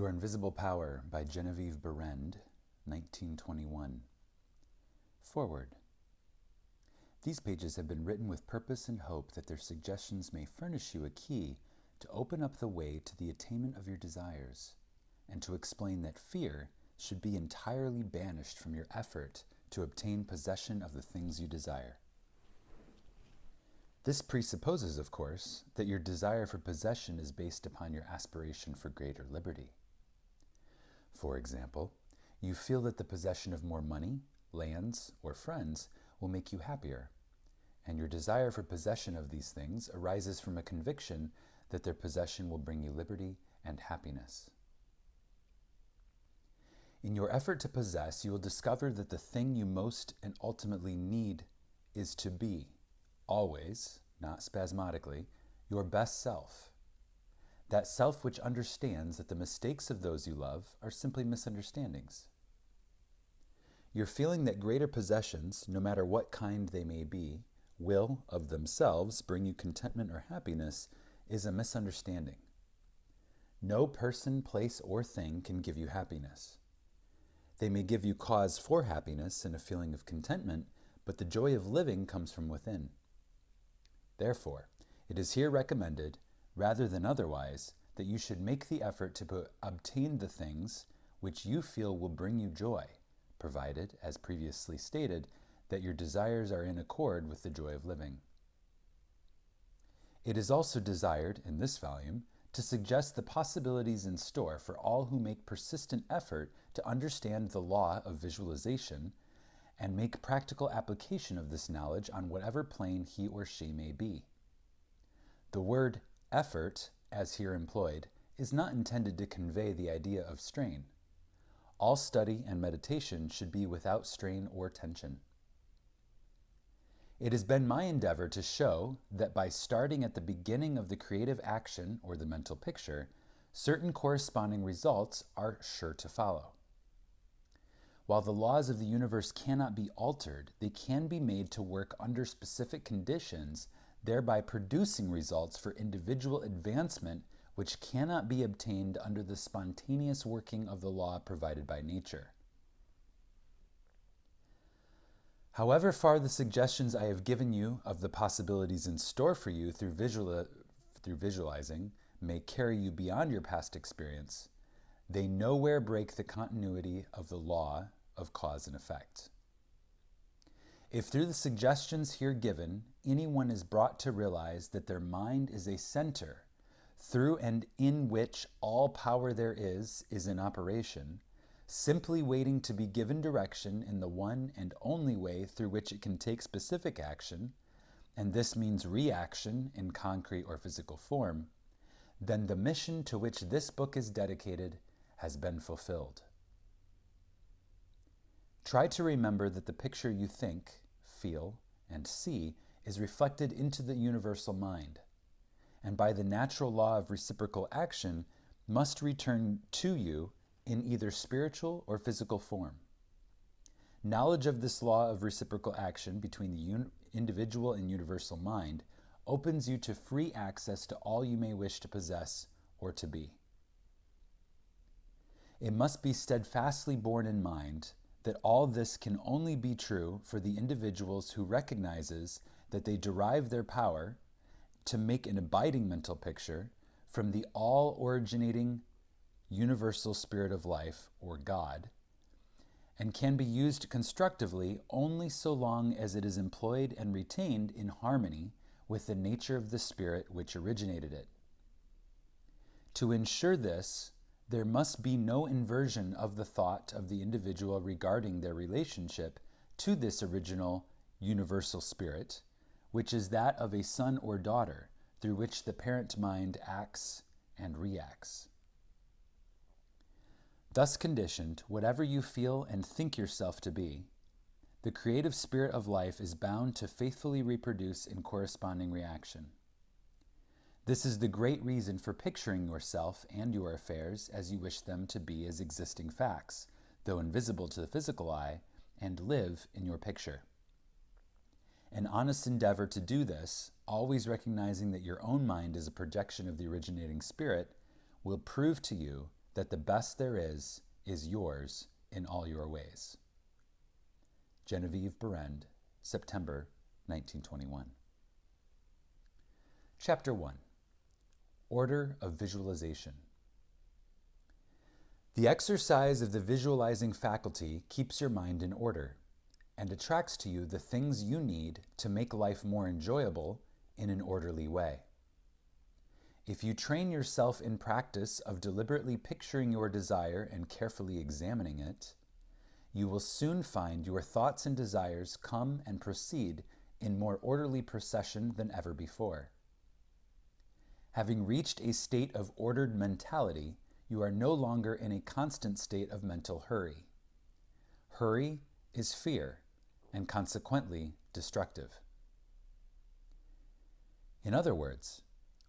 Your Invisible Power by Genevieve Behrend, 1921. Forward. These pages have been written with purpose and hope that their suggestions may furnish you a key to open up the way to the attainment of your desires, and to explain that fear should be entirely banished from your effort to obtain possession of the things you desire. This presupposes, of course, that your desire for possession is based upon your aspiration for greater liberty. For example, you feel that the possession of more money, lands, or friends will make you happier, and your desire for possession of these things arises from a conviction that their possession will bring you liberty and happiness. In your effort to possess, you will discover that the thing you most and ultimately need is to be, always, not spasmodically, your best self. That self which understands that the mistakes of those you love are simply misunderstandings. Your feeling that greater possessions, no matter what kind they may be, will, of themselves, bring you contentment or happiness is a misunderstanding. No person, place, or thing can give you happiness. They may give you cause for happiness and a feeling of contentment, but the joy of living comes from within. Therefore, it is here recommended, rather than otherwise, that you should make the effort to obtain the things which you feel will bring you joy, provided, as previously stated, that your desires are in accord with the joy of living. It is also desired, in this volume, to suggest the possibilities in store for all who make persistent effort to understand the law of visualization and make practical application of this knowledge on whatever plane he or she may be. The word effort, as here employed, is not intended to convey the idea of strain. All study and meditation should be without strain or tension. It has been my endeavor to show that by starting at the beginning of the creative action or the mental picture, certain corresponding results are sure to follow. While the laws of the universe cannot be altered, they can be made to work under specific conditions, thereby producing results for individual advancement which cannot be obtained under the spontaneous working of the law provided by nature. However far the suggestions I have given you of the possibilities in store for you through visualizing may carry you beyond your past experience, they nowhere break the continuity of the law of cause and effect. If through the suggestions here given, anyone is brought to realize that their mind is a center through and in which all power there is in operation, simply waiting to be given direction in the one and only way through which it can take specific action, and this means reaction in concrete or physical form, then the mission to which this book is dedicated has been fulfilled. Try to remember that the picture you think, feel, and see is reflected into the universal mind, and by the natural law of reciprocal action must return to you in either spiritual or physical form. Knowledge of this law of reciprocal action between the individual and universal mind opens you to free access to all you may wish to possess or to be. It must be steadfastly borne in mind that all this can only be true for the individuals who recognizes that they derive their power to make an abiding mental picture from the all-originating universal spirit of life, or God, and can be used constructively only so long as it is employed and retained in harmony with the nature of the spirit which originated it. To ensure this, there must be no inversion of the thought of the individual regarding their relationship to this original universal spirit, which is that of a son or daughter, through which the parent mind acts and reacts. Thus conditioned, whatever you feel and think yourself to be, the creative spirit of life is bound to faithfully reproduce in corresponding reaction. This is the great reason for picturing yourself and your affairs as you wish them to be as existing facts, though invisible to the physical eye, and live in your picture. An honest endeavor to do this, always recognizing that your own mind is a projection of the originating spirit, will prove to you that the best there is yours in all your ways. Genevieve Behrend, September 1921. Chapter 1. Order of Visualization. The exercise of the visualizing faculty keeps your mind in order and attracts to you the things you need to make life more enjoyable in an orderly way. If you train yourself in practice of deliberately picturing your desire and carefully examining it, you will soon find your thoughts and desires come and proceed in more orderly procession than ever before. Having reached a state of ordered mentality, you are no longer in a constant state of mental hurry. Hurry is fear, and consequently destructive. In other words,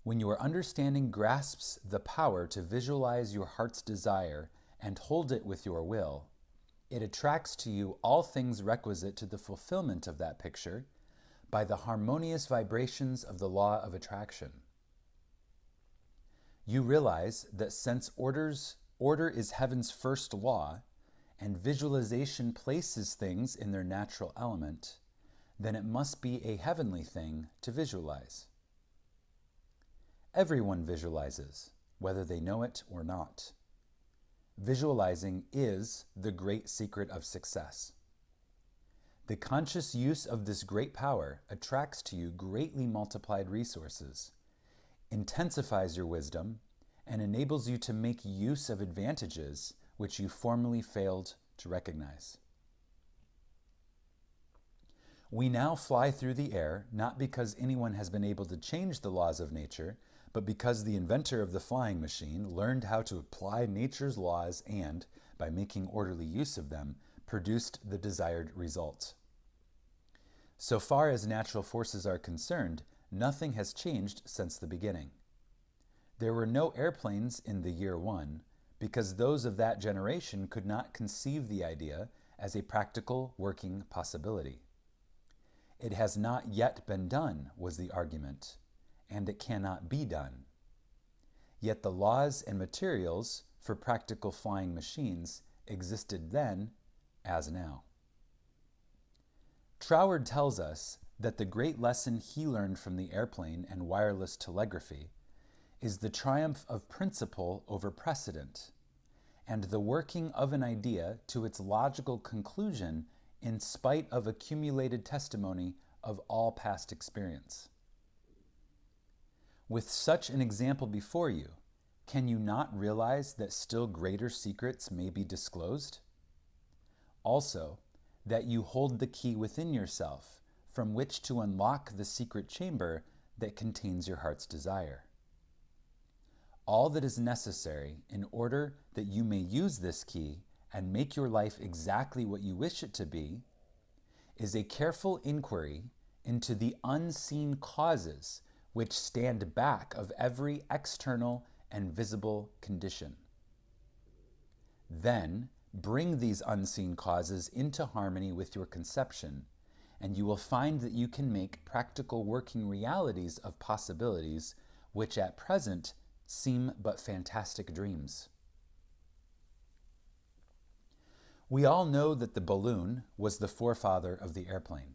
when your understanding grasps the power to visualize your heart's desire and hold it with your will, it attracts to you all things requisite to the fulfillment of that picture by the harmonious vibrations of the law of attraction. You realize that since order is heaven's first law, and visualization places things in their natural element, then it must be a heavenly thing to visualize. Everyone visualizes, whether they know it or not. Visualizing is the great secret of success. The conscious use of this great power attracts to you greatly multiplied resources, intensifies your wisdom, and enables you to make use of advantages which you formerly failed to recognize. We now fly through the air not because anyone has been able to change the laws of nature, but because the inventor of the flying machine learned how to apply nature's laws and, by making orderly use of them, produced the desired result. So far as natural forces are concerned, nothing has changed since the beginning. There were no airplanes in the year 1, because those of that generation could not conceive the idea as a practical working possibility. It has not yet been done, was the argument, and it cannot be done. Yet the laws and materials for practical flying machines existed then as now. Troward tells us that the great lesson he learned from the airplane and wireless telegraphy is the triumph of principle over precedent, and the working of an idea to its logical conclusion in spite of accumulated testimony of all past experience. With such an example before you, can you not realize that still greater secrets may be disclosed? Also, that you hold the key within yourself from which to unlock the secret chamber that contains your heart's desire. All that is necessary in order that you may use this key and make your life exactly what you wish it to be is a careful inquiry into the unseen causes which stand back of every external and visible condition. Then bring these unseen causes into harmony with your conception, and you will find that you can make practical working realities of possibilities which at present seem but fantastic dreams. We all know that the balloon was the forefather of the airplane.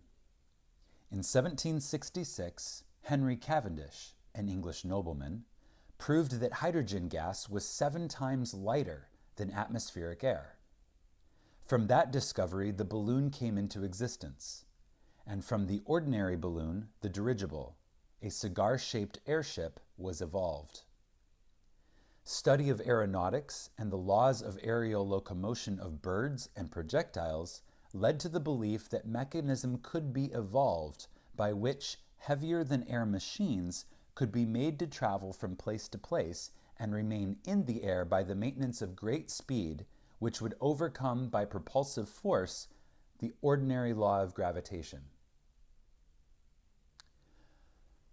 In 1766, Henry Cavendish, an English nobleman, proved that hydrogen gas was 7 times lighter than atmospheric air. From that discovery, the balloon came into existence, and from the ordinary balloon, the dirigible, a cigar-shaped airship, was evolved. Study of aeronautics and the laws of aerial locomotion of birds and projectiles led to the belief that mechanism could be evolved by which heavier than air machines could be made to travel from place to place and remain in the air by the maintenance of great speed, which would overcome by propulsive force the ordinary law of gravitation.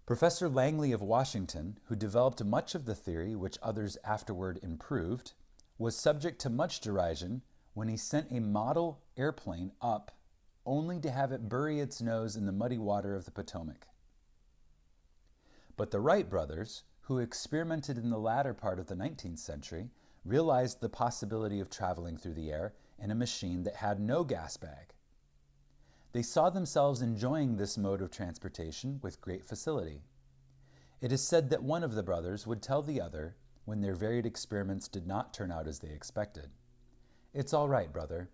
Professor Langley of Washington, who developed much of the theory which others afterward improved, was subject to much derision when he sent a model airplane up only to have it bury its nose in the muddy water of the Potomac. But the Wright brothers, who experimented in the latter part of the 19th century, realized the possibility of traveling through the air in a machine that had no gas bag. They saw themselves enjoying this mode of transportation with great facility. It is said that one of the brothers would tell the other, when their varied experiments did not turn out as they expected, "It's all right, brother.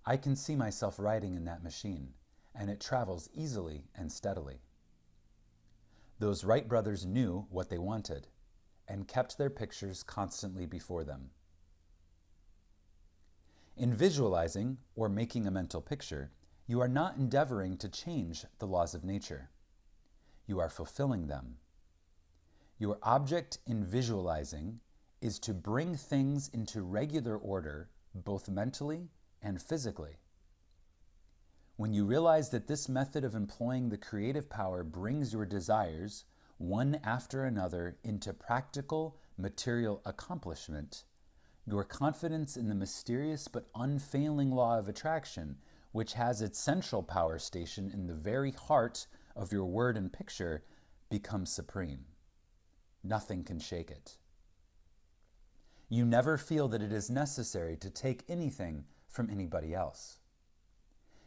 I can see myself riding in that machine, and it travels easily and steadily." Those Wright brothers knew what they wanted and kept their pictures constantly before them. In visualizing or making a mental picture, you are not endeavoring to change the laws of nature. You are fulfilling them. Your object in visualizing is to bring things into regular order, both mentally and physically. When you realize that this method of employing the creative power brings your desires, one after another, into practical, material accomplishment, your confidence in the mysterious but unfailing law of attraction, which has its central power station in the very heart of your word and picture, becomes supreme. Nothing can shake it. You never feel that it is necessary to take anything from anybody else.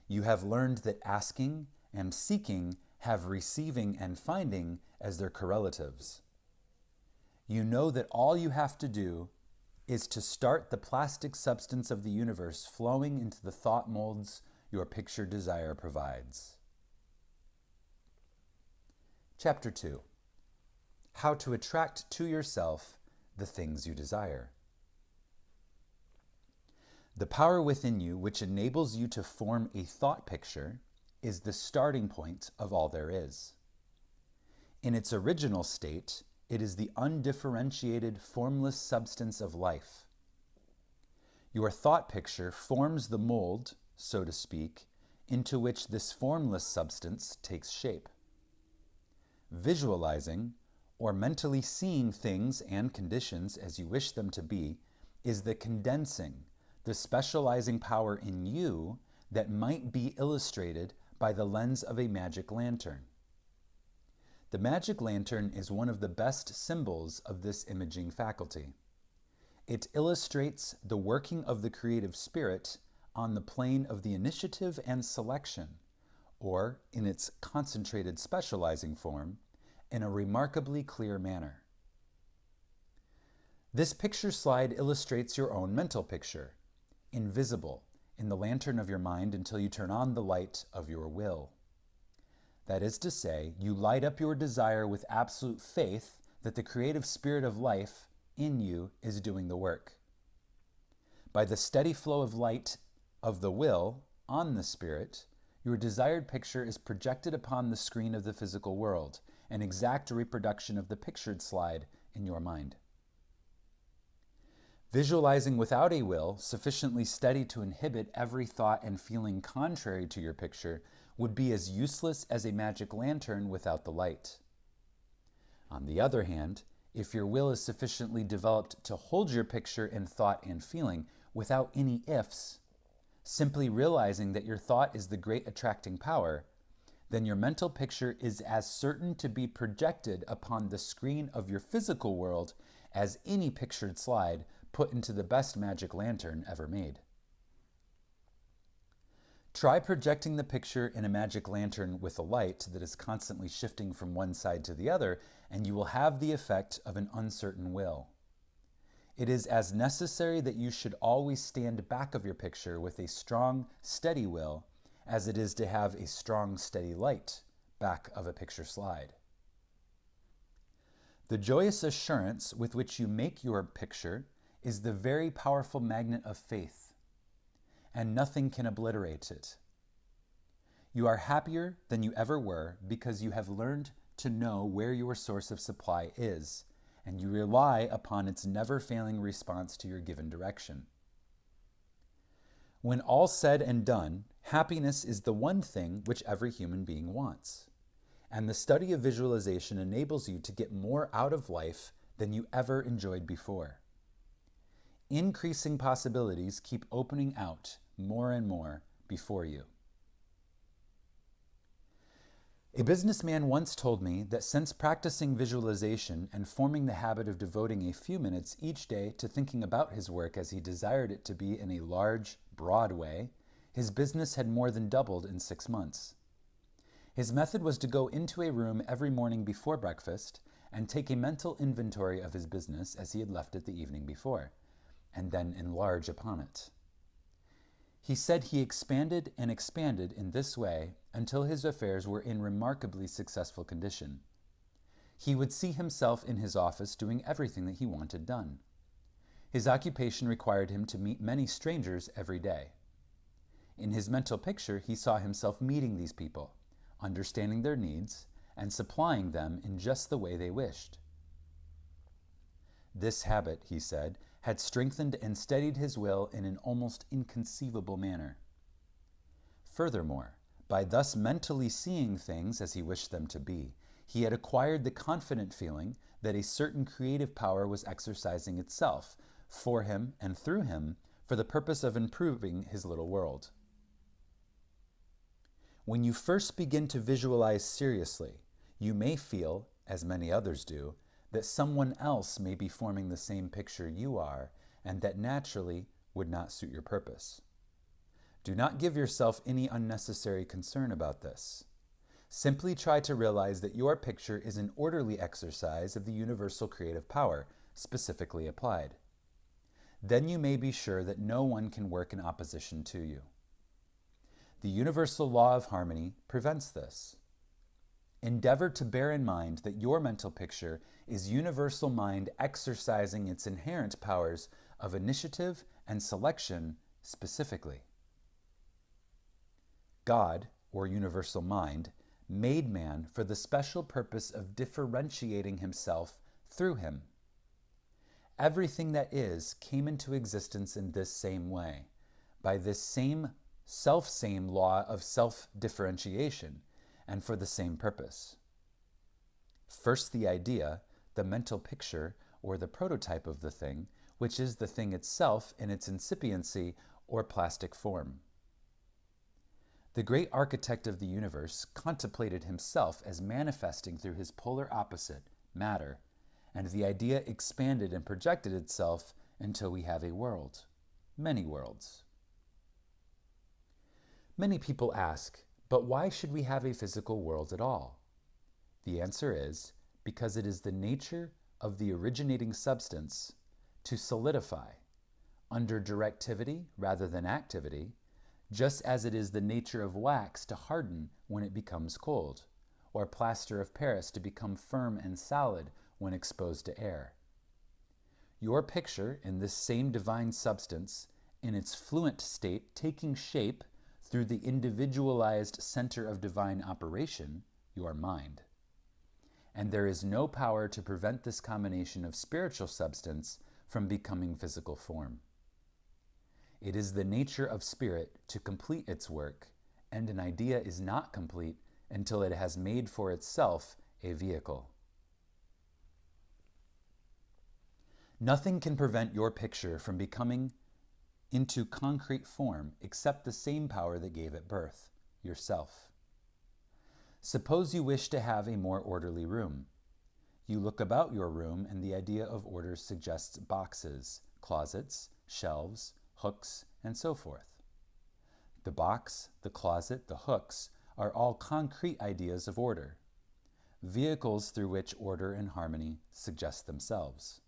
You have learned that asking and seeking have receiving and finding as their correlatives. You know that all you have to do is to start the plastic substance of the universe flowing into the thought molds your picture desire provides. Chapter 2. How to attract to yourself the things you desire. The power within you which enables you to form a thought picture is the starting point of all there is. In its original state, it is the undifferentiated, formless substance of life. Your thought picture forms the mold, so to speak, into which this formless substance takes shape. Visualizing, or mentally seeing things and conditions as you wish them to be, is the condensing, the specializing power in you that might be illustrated by the lens of a magic lantern. The magic lantern is one of the best symbols of this imaging faculty. It illustrates the working of the creative spirit on the plane of the initiative and selection, or, in its concentrated specializing form, in a remarkably clear manner. This picture slide illustrates your own mental picture, invisible in the lantern of your mind until you turn on the light of your will. That is to say, you light up your desire with absolute faith that the creative spirit of life in you is doing the work. By the steady flow of light of the will on the spirit, your desired picture is projected upon the screen of the physical world, an exact reproduction of the pictured slide in your mind. Visualizing without a will, sufficiently steady to inhibit every thought and feeling contrary to your picture, would be as useless as a magic lantern without the light. On the other hand, if your will is sufficiently developed to hold your picture in thought and feeling without any ifs, simply realizing that your thought is the great attracting power, then your mental picture is as certain to be projected upon the screen of your physical world as any pictured slide put into the best magic lantern ever made. Try projecting the picture in a magic lantern with a light that is constantly shifting from one side to the other, and you will have the effect of an uncertain will. It is as necessary that you should always stand back of your picture with a strong, steady will as it is to have a strong, steady light back of a picture slide. The joyous assurance with which you make your picture is the very powerful magnet of faith, and nothing can obliterate it. You are happier than you ever were because you have learned to know where your source of supply is, and you rely upon its never-failing response to your given direction. When all said and done, happiness is the one thing which every human being wants, and the study of visualization enables you to get more out of life than you ever enjoyed before. Increasing possibilities keep opening out more and more before you. A businessman once told me that since practicing visualization and forming the habit of devoting a few minutes each day to thinking about his work as he desired it to be in a large, broad way, his business had more than doubled in 6 months. His method was to go into a room every morning before breakfast and take a mental inventory of his business as he had left it the evening before, and then enlarge upon it. He said he expanded and expanded in this way until his affairs were in remarkably successful condition. He would see himself in his office doing everything that he wanted done. His occupation required him to meet many strangers every day. In his mental picture, he saw himself meeting these people, understanding their needs, and supplying them in just the way they wished. This habit, he said, had strengthened and steadied his will in an almost inconceivable manner. Furthermore, by thus mentally seeing things as he wished them to be, he had acquired the confident feeling that a certain creative power was exercising itself for him and through him for the purpose of improving his little world. When you first begin to visualize seriously, you may feel, as many others do, that someone else may be forming the same picture you are, and that naturally would not suit your purpose. Do not give yourself any unnecessary concern about this. Simply try to realize that your picture is an orderly exercise of the universal creative power, specifically applied. Then you may be sure that no one can work in opposition to you. The universal law of harmony prevents this. Endeavor to bear in mind that your mental picture is universal mind exercising its inherent powers of initiative and selection specifically. God, or universal mind, made man for the special purpose of differentiating himself through him. Everything that is came into existence in this same way, by this same self-same law of self-differentiation, and for the same purpose. First the idea, the mental picture, or the prototype of the thing, which is the thing itself in its incipiency or plastic form. The great architect of the universe contemplated himself as manifesting through his polar opposite, matter, and the idea expanded and projected itself until we have a world, many worlds. Many people ask, but why should we have a physical world at all? The answer is, because it is the nature of the originating substance to solidify, under directivity rather than activity, just as it is the nature of wax to harden when it becomes cold, or plaster of Paris to become firm and solid when exposed to air. Your picture in this same divine substance, in its fluent state taking shape through the individualized center of divine operation, your mind. And there is no power to prevent this combination of spiritual substance from becoming physical form. It is the nature of spirit to complete its work, and an idea is not complete until it has made for itself a vehicle. Nothing can prevent your picture from becoming into concrete form except the same power that gave it birth, yourself. Suppose you wish to have a more orderly room. You look about your room and the idea of order suggests boxes, closets, shelves, hooks, and so forth. The box, the closet, the hooks are all concrete ideas of order, vehicles through which order and harmony suggest themselves.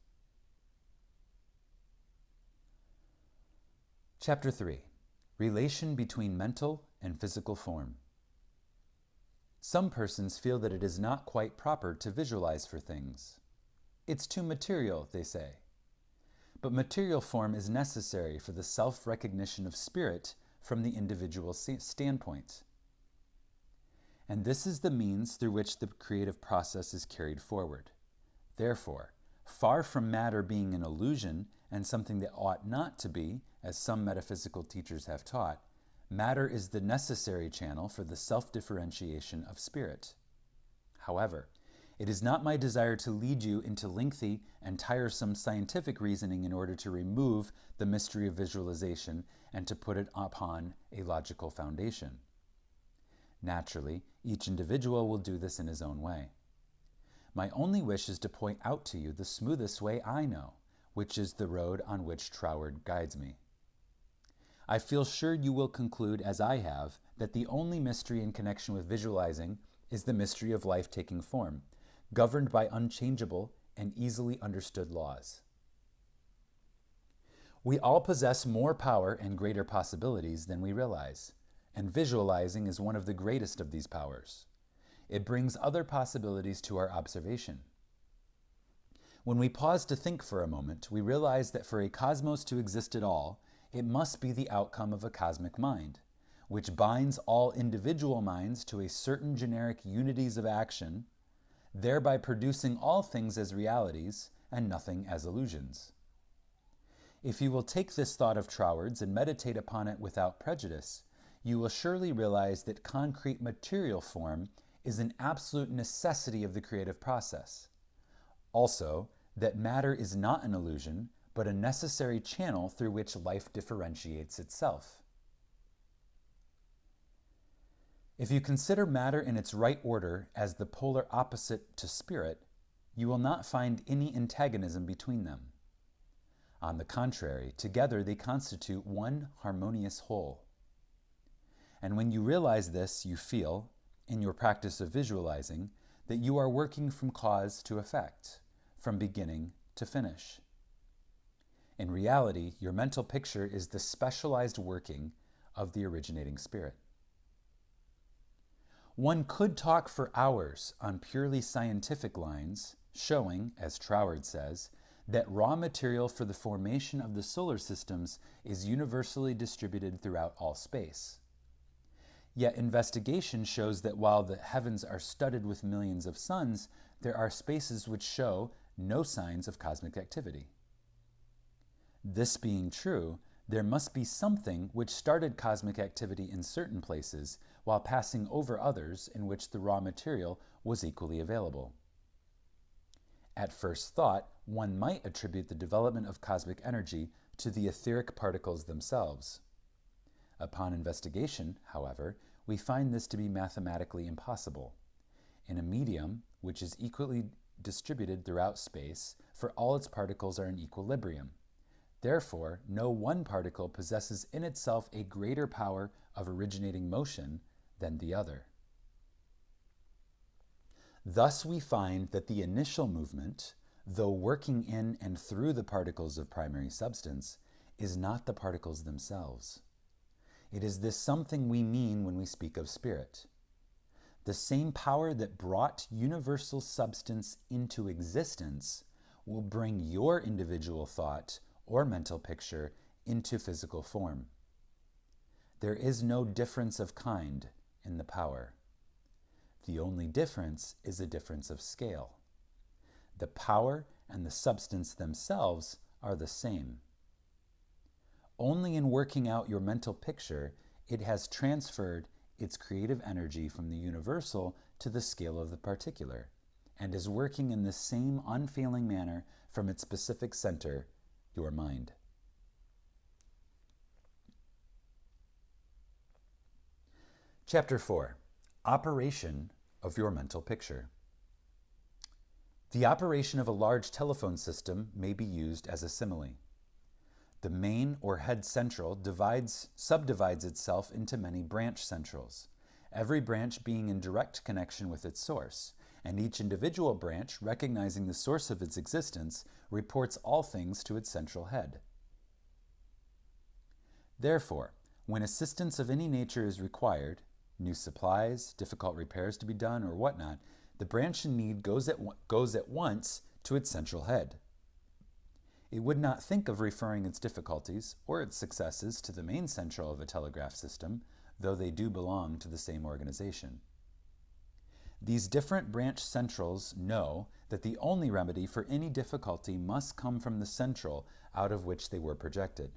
Chapter 3. Relation between mental and physical form. Some persons feel that it is not quite proper to visualize for things. It's too material, they say. But material form is necessary for the self-recognition of spirit from the individual standpoint. And this is the means through which the creative process is carried forward. Therefore, far from matter being an illusion and something that ought not to be, as some metaphysical teachers have taught, matter is the necessary channel for the self-differentiation of spirit. However, it is not my desire to lead you into lengthy and tiresome scientific reasoning in order to remove the mystery of visualization and to put it upon a logical foundation. Naturally, each individual will do this in his own way. My only wish is to point out to you the smoothest way I know, which is the road on which Troward guides me. I feel sure you will conclude, as I have, that the only mystery in connection with visualizing is the mystery of life taking form, governed by unchangeable and easily understood laws. We all possess more power and greater possibilities than we realize, and visualizing is one of the greatest of these powers. It brings other possibilities to our observation. When we pause to think for a moment, we realize that for a cosmos to exist at all, it must be the outcome of a cosmic mind, which binds all individual minds to a certain generic unities of action, thereby producing all things as realities and nothing as illusions. If you will take this thought of Troward's and meditate upon it without prejudice, you will surely realize that concrete material form is an absolute necessity of the creative process. Also, that matter is not an illusion, but a necessary channel through which life differentiates itself. If you consider matter in its right order as the polar opposite to spirit, you will not find any antagonism between them. On the contrary, together they constitute one harmonious whole. And when you realize this, you feel, in your practice of visualizing, that you are working from cause to effect, from beginning to finish. In reality, your mental picture is the specialized working of the originating spirit. One could talk for hours on purely scientific lines, showing, as Troward says, that raw material for the formation of the solar systems is universally distributed throughout all space. Yet investigation shows that while the heavens are studded with millions of suns, there are spaces which show no signs of cosmic activity. This being true, there must be something which started cosmic activity in certain places while passing over others in which the raw material was equally available. At first thought, one might attribute the development of cosmic energy to the etheric particles themselves. Upon investigation, however, we find this to be mathematically impossible. In a medium which is equally distributed throughout space, for all its particles are in equilibrium. Therefore, no one particle possesses in itself a greater power of originating motion than the other. Thus we find that the initial movement, though working in and through the particles of primary substance, is not the particles themselves. It is this something we mean when we speak of spirit. The same power that brought universal substance into existence will bring your individual thought or mental picture into physical form. There is no difference of kind in the power. The only difference is a difference of scale. The power and the substance themselves are the same. Only in working out your mental picture, it has transferred its creative energy from the universal to the scale of the particular, and is working in the same unfailing manner from its specific center, your mind. Chapter 4. Operation of your mental picture. The operation of a large telephone system may be used as a simile. The main or head central subdivides itself into many branch centrals, every branch being in direct connection with its source, and each individual branch, recognizing the source of its existence, reports all things to its central head. Therefore, when assistance of any nature is required, new supplies, difficult repairs to be done, or whatnot, the branch in need goes at once to its central head. It would not think of referring its difficulties or its successes to the main central of a telegraph system, though they do belong to the same organization. These different branch centrals know that the only remedy for any difficulty must come from the central out of which they were projected.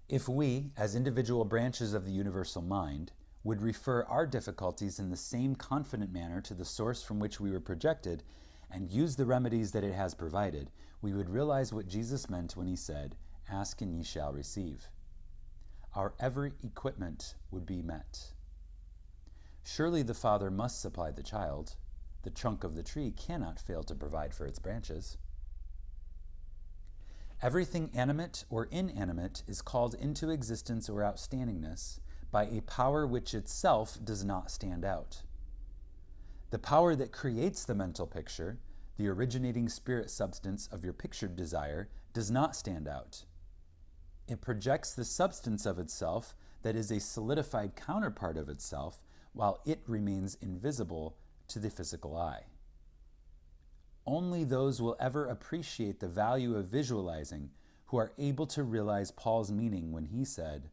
If we, as individual branches of the universal mind, would refer our difficulties in the same confident manner to the source from which we were projected, and use the remedies that it has provided, we would realize what Jesus meant when he said, "Ask and ye shall receive." our every equipment would be met. Surely the Father must supply the child. The trunk of the tree cannot fail to provide for its branches. Everything animate or inanimate is called into existence or outstandingness by a power which itself does not stand out. The power that creates the mental picture, the originating spirit substance of your pictured desire, does not stand out. It projects the substance of itself that is a solidified counterpart of itself, while it remains invisible to the physical eye. Only those will ever appreciate the value of visualizing who are able to realize Paul's meaning when he said,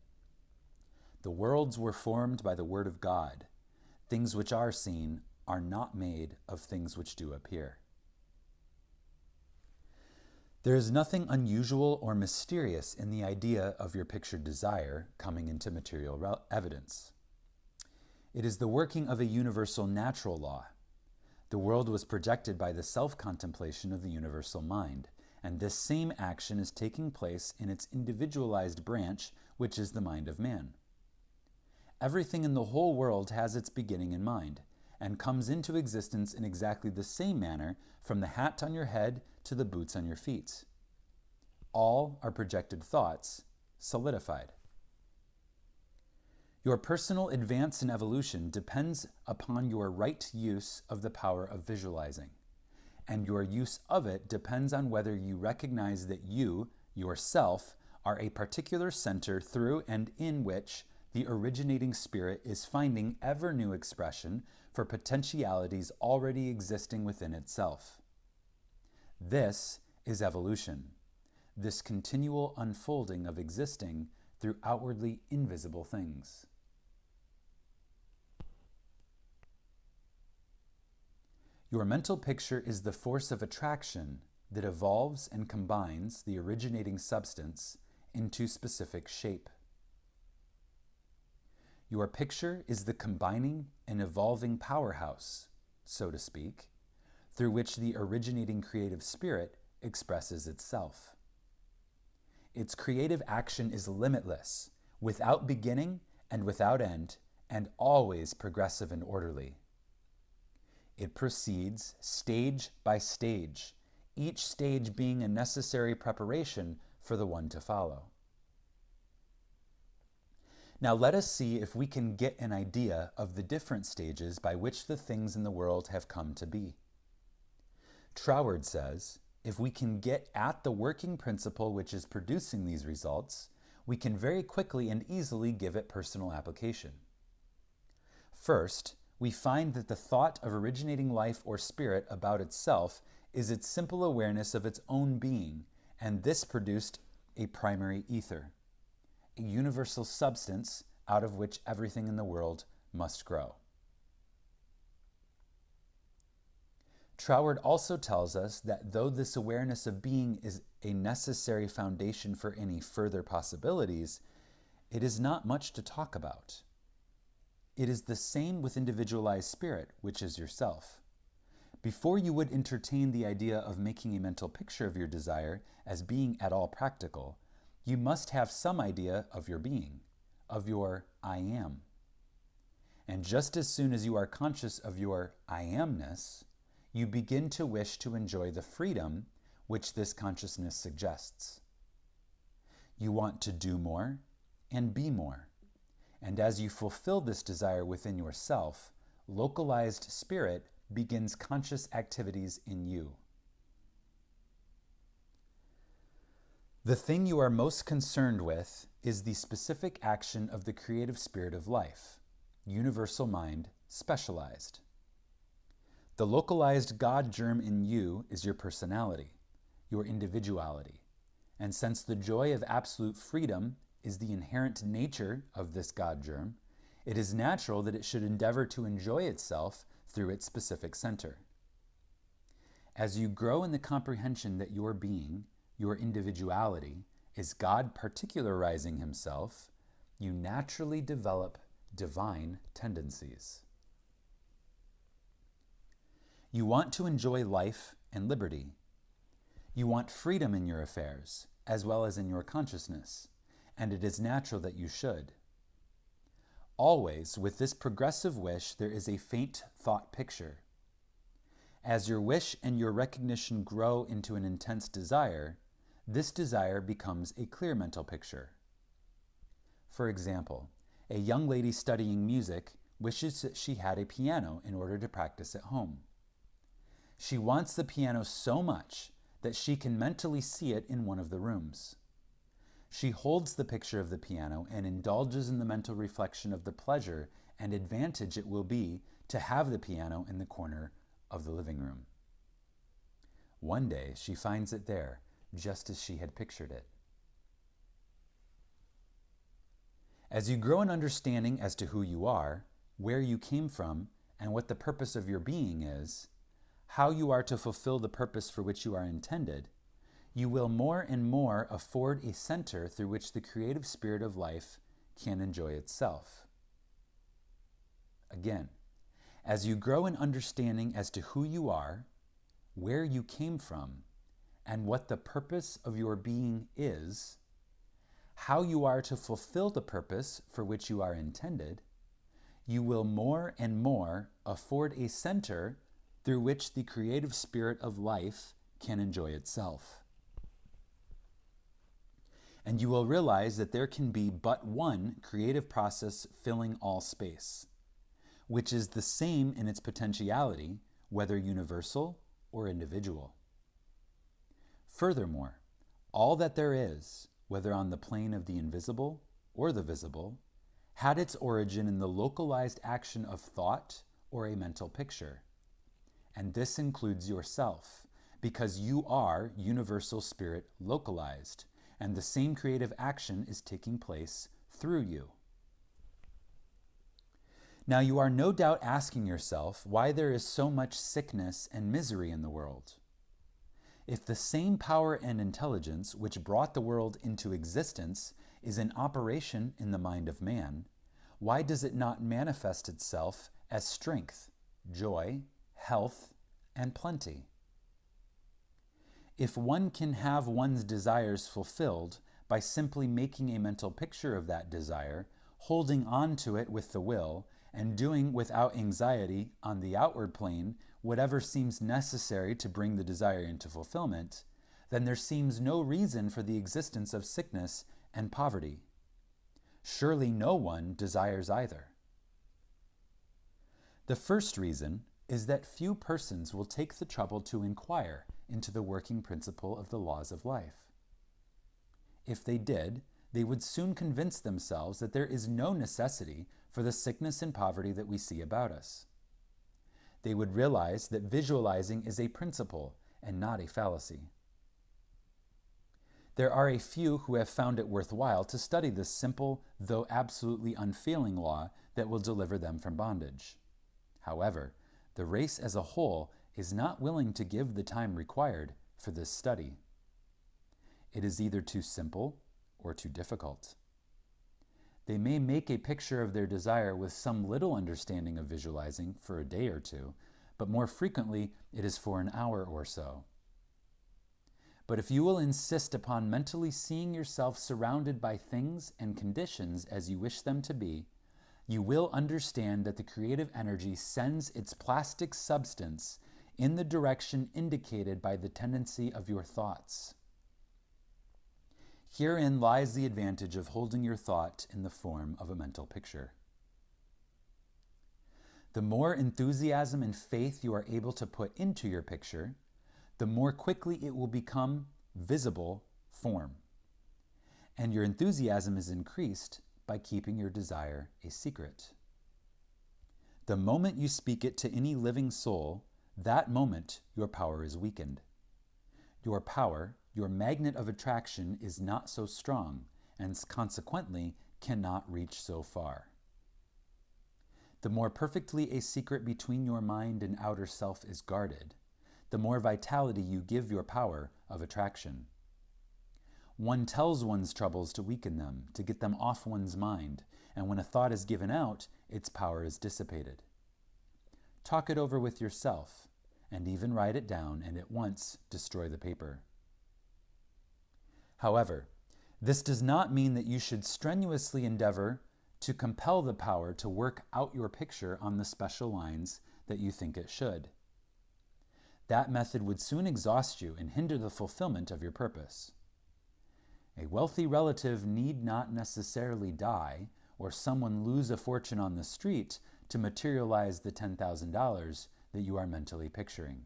"The worlds were formed by the word of God. Things which are seen are not made of things which do appear." There is nothing unusual or mysterious in the idea of your pictured desire coming into material evidence. It is the working of a universal natural law. The world was projected by the self-contemplation of the universal mind, and this same action is taking place in its individualized branch, which is the mind of man. Everything in the whole world has its beginning in mind, and comes into existence in exactly the same manner from the hat on your head to the boots on your feet. All are projected thoughts, solidified. Your personal advance in evolution depends upon your right use of the power of visualizing, and your use of it depends on whether you recognize that you, yourself, are a particular center through and in which the originating spirit is finding ever new expression for potentialities already existing within itself. This is evolution, this continual unfolding of existing through outwardly invisible things. Your mental picture is the force of attraction that evolves and combines the originating substance into specific shape. Your picture is the combining and evolving powerhouse, so to speak, through which the originating creative spirit expresses itself. Its creative action is limitless, without beginning and without end, and always progressive and orderly. It proceeds stage by stage, each stage being a necessary preparation for the one to follow. Now let us see if we can get an idea of the different stages by which the things in the world have come to be. Troward says, if we can get at the working principle which is producing these results, we can very quickly and easily give it personal application. First, we find that the thought of originating life or spirit about itself is its simple awareness of its own being, and this produced a primary ether, a universal substance out of which everything in the world must grow. Troward also tells us that though this awareness of being is a necessary foundation for any further possibilities, it is not much to talk about. It is the same with individualized spirit, which is yourself. Before you would entertain the idea of making a mental picture of your desire as being at all practical, you must have some idea of your being, of your I am. And just as soon as you are conscious of your I amness, you begin to wish to enjoy the freedom which this consciousness suggests. You want to do more and be more. And as you fulfill this desire within yourself, localized spirit begins conscious activities in you. The thing you are most concerned with is the specific action of the creative spirit of life, universal mind, specialized. The localized God germ in you is your personality, your individuality. And since the joy of absolute freedom is the inherent nature of this God germ, it is natural that it should endeavor to enjoy itself through its specific center. As you grow in the comprehension that your being, your individuality, is God particularizing himself, you naturally develop divine tendencies. You want to enjoy life and liberty. You want freedom in your affairs, as well as in your consciousness. and it is natural that you should. Always, with this progressive wish, there is a faint thought picture. As your wish and your recognition grow into an intense desire, this desire becomes a clear mental picture. For example, a young lady studying music wishes that she had a piano in order to practice at home. She wants the piano so much that she can mentally see it in one of the rooms. She holds the picture of the piano and indulges in the mental reflection of the pleasure and advantage it will be to have the piano in the corner of the living room. One day, she finds it there, just as she had pictured it. As you grow in understanding as to who you are, where you came from, and what the purpose of your being is, how you are to fulfill the purpose for which you are intended, you will more and more afford a center through which the creative spirit of life can enjoy itself. Again, as you grow in understanding as to who you are, where you came from, and what the purpose of your being is, how you are to fulfill the purpose for which you are intended, you will more and more afford a center through which the creative spirit of life can enjoy itself. And you will realize that there can be but one creative process filling all space, which is the same in its potentiality, whether universal or individual. Furthermore, all that there is, whether on the plane of the invisible or the visible, had its origin in the localized action of thought or a mental picture. And this includes yourself, because you are universal spirit localized, and the same creative action is taking place through you. Now you are no doubt asking yourself why there is so much sickness and misery in the world. If the same power and intelligence which brought the world into existence is in operation in the mind of man, why does it not manifest itself as strength, joy, health, and plenty? If one can have one's desires fulfilled by simply making a mental picture of that desire, holding on to it with the will, and doing without anxiety on the outward plane whatever seems necessary to bring the desire into fulfillment, then there seems no reason for the existence of sickness and poverty. Surely no one desires either. The first reason is that few persons will take the trouble to inquire into the working principle of the laws of life. If they did, they would soon convince themselves that there is no necessity for the sickness and poverty that we see about us. They would realize that visualizing is a principle and not a fallacy. There are a few who have found it worthwhile to study this simple, though absolutely unfailing law that will deliver them from bondage. However, the race as a whole is not willing to give the time required for this study. It is either too simple or too difficult. They may make a picture of their desire with some little understanding of visualizing for a day or two, but more frequently it is for an hour or so. But if you will insist upon mentally seeing yourself surrounded by things and conditions as you wish them to be, you will understand that the creative energy sends its plastic substance in the direction indicated by the tendency of your thoughts. Herein lies the advantage of holding your thought in the form of a mental picture. The more enthusiasm and faith you are able to put into your picture, the more quickly it will become visible form. And your enthusiasm is increased by keeping your desire a secret. The moment you speak it to any living soul, that moment your power is weakened. Your power, your magnet of attraction, is not so strong, and consequently cannot reach so far. The more perfectly a secret between your mind and outer self is guarded, the more vitality you give your power of attraction. One tells one's troubles to weaken them, to get them off one's mind, and when a thought is given out, its power is dissipated. Talk it over with yourself, and even write it down and at once destroy the paper. However, This does not mean that you should strenuously endeavor to compel the power to work out your picture on the special lines that you think it should. That method would soon exhaust you and hinder the fulfillment of your purpose. A wealthy relative need not necessarily die or someone lose a fortune on the street to materialize the $10,000 that you are mentally picturing.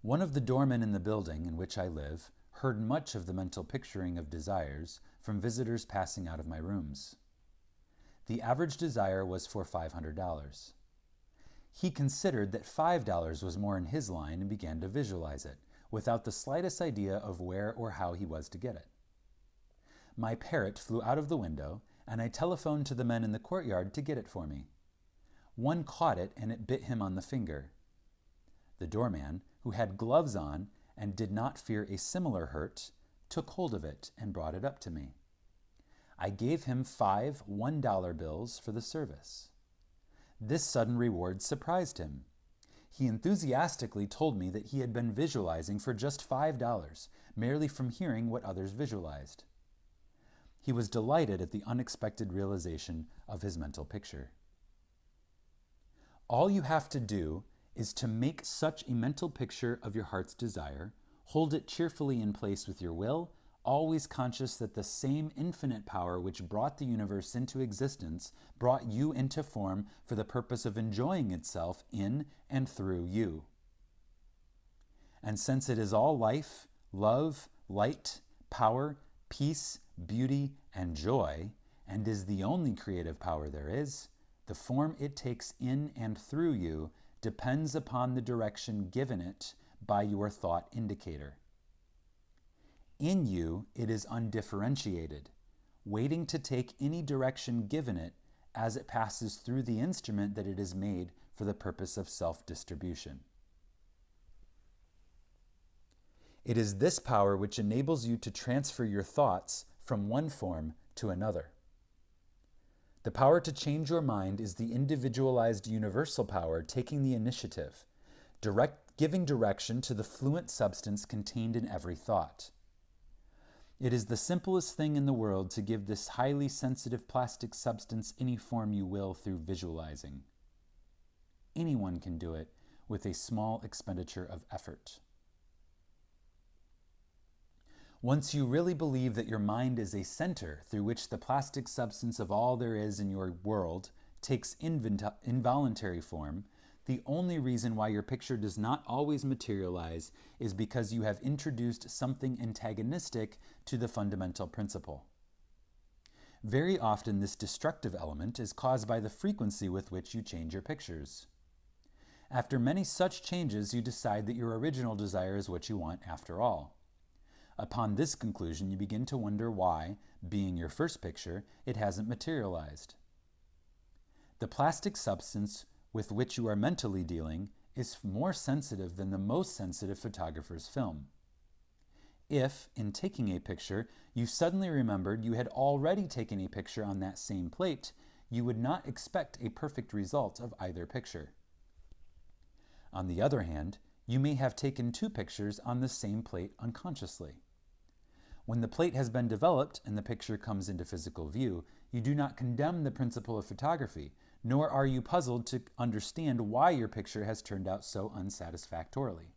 One of the doormen in the building in which I live heard much of the mental picturing of desires from visitors passing out of my rooms. The average desire was for $500. He considered that $5 was more in his line and began to visualize it, without the slightest idea of where or how he was to get it. My parrot flew out of the window, and I telephoned to the men in the courtyard to get it for me. One caught it, and it bit him on the finger. The doorman, who had gloves on and did not fear a similar hurt, took hold of it and brought it up to me. I gave him 5 $1 bills for the service. This sudden reward surprised him. He enthusiastically told me that he had been visualizing for just $5, merely from hearing what others visualized. He was delighted at the unexpected realization of his mental picture. All you have to do is to make such a mental picture of your heart's desire, hold it cheerfully in place with your will, always conscious that the same infinite power which brought the universe into existence brought you into form for the purpose of enjoying itself in and through you. And since it is all life, love, light, power, peace, beauty, and joy, and is the only creative power there is, the form it takes in and through you depends upon the direction given it by your thought indicator. In you, it is undifferentiated, waiting to take any direction given it as it passes through the instrument that it is made for the purpose of self-distribution. It is this power which enables you to transfer your thoughts from one form to another. The power to change your mind is the individualized universal power taking the initiative, giving direction to the fluent substance contained in every thought. It is the simplest thing in the world to give this highly sensitive plastic substance any form you will through visualizing. Anyone can do it with a small expenditure of effort. Once you really believe that your mind is a center through which the plastic substance of all there is in your world takes involuntary form, the only reason why your picture does not always materialize is because you have introduced something antagonistic to the fundamental principle. Very often this destructive element is caused by the frequency with which you change your pictures. After many such changes, you decide that your original desire is what you want after all. Upon this conclusion, you begin to wonder why, being your first picture, it hasn't materialized. The plastic substance with which you are mentally dealing is more sensitive than the most sensitive photographer's film. If, in taking a picture, you suddenly remembered you had already taken a picture on that same plate, you would not expect a perfect result of either picture. On the other hand, you may have taken 2 pictures on the same plate unconsciously. When the plate has been developed and the picture comes into physical view, you do not condemn the principle of photography, nor are you puzzled to understand why your picture has turned out so unsatisfactorily.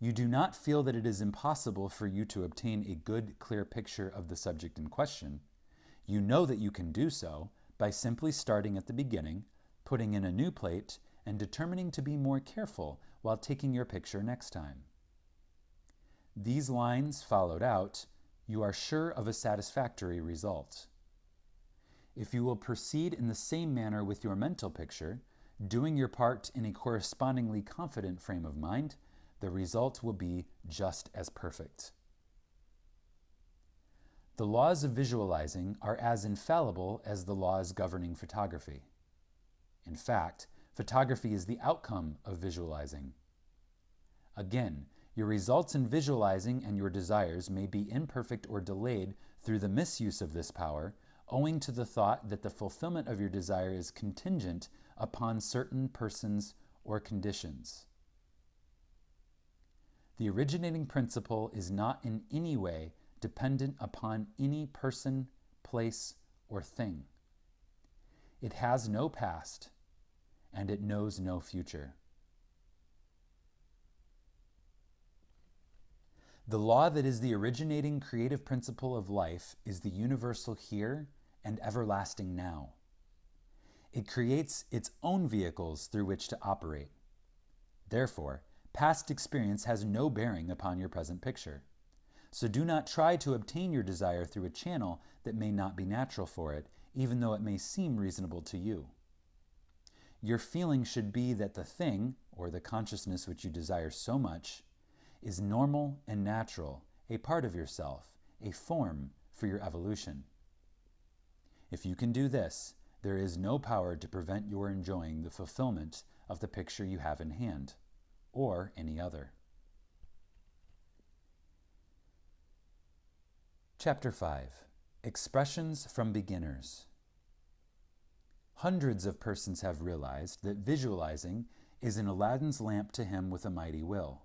You do not feel that it is impossible for you to obtain a good, clear picture of the subject in question. You know that you can do so by simply starting at the beginning, putting in a new plate, and determining to be more careful while taking your picture next time. These lines followed out, you are sure of a satisfactory result. If you will proceed in the same manner with your mental picture, doing your part in a correspondingly confident frame of mind, the result will be just as perfect. The laws of visualizing are as infallible as the laws governing photography. In fact, photography is the outcome of visualizing. Again, your results in visualizing and your desires may be imperfect or delayed through the misuse of this power, owing to the thought that the fulfillment of your desire is contingent upon certain persons or conditions. The originating principle is not in any way dependent upon any person, place, or thing. It has no past, and it knows no future. The law that is the originating creative principle of life is the universal here and everlasting now. It creates its own vehicles through which to operate. Therefore, past experience has no bearing upon your present picture. So do not try to obtain your desire through a channel that may not be natural for it, even though it may seem reasonable to you. Your feeling should be that the thing, or the consciousness which you desire so much, is normal and natural, a part of yourself, a form for your evolution. If you can do this, there is no power to prevent your enjoying the fulfillment of the picture you have in hand, or any other. Chapter 5. Expressions from Beginners. Hundreds of persons have realized that visualizing is an Aladdin's lamp to him with a mighty will.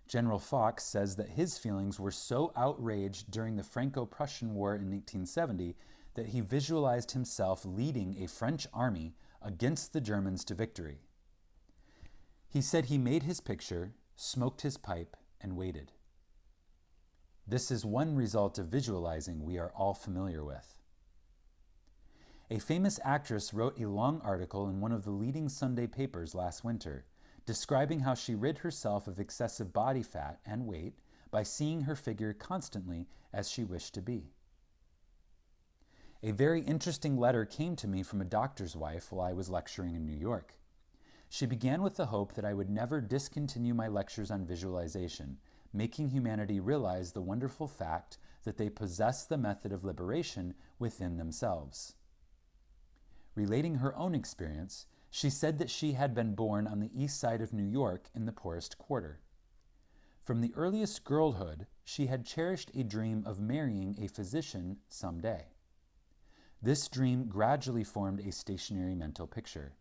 General Foch says that his feelings were so outraged during the Franco-Prussian War in 1870 that he visualized himself leading a French army against the Germans to victory. He said he made his picture, smoked his pipe, and waited. This is one result of visualizing we are all familiar with. A famous actress wrote a long article in one of the leading Sunday papers last winter, describing how she rid herself of excessive body fat and weight by seeing her figure constantly as she wished to be. A very interesting letter came to me from a doctor's wife while I was lecturing in New York. She began with the hope that I would never discontinue my lectures on visualization, making humanity realize the wonderful fact that they possess the method of liberation within themselves. Relating her own experience, she said that she had been born on the east side of New York in the poorest quarter. From the earliest girlhood, she had cherished a dream of marrying a physician someday. This dream gradually formed a stationary mental picture.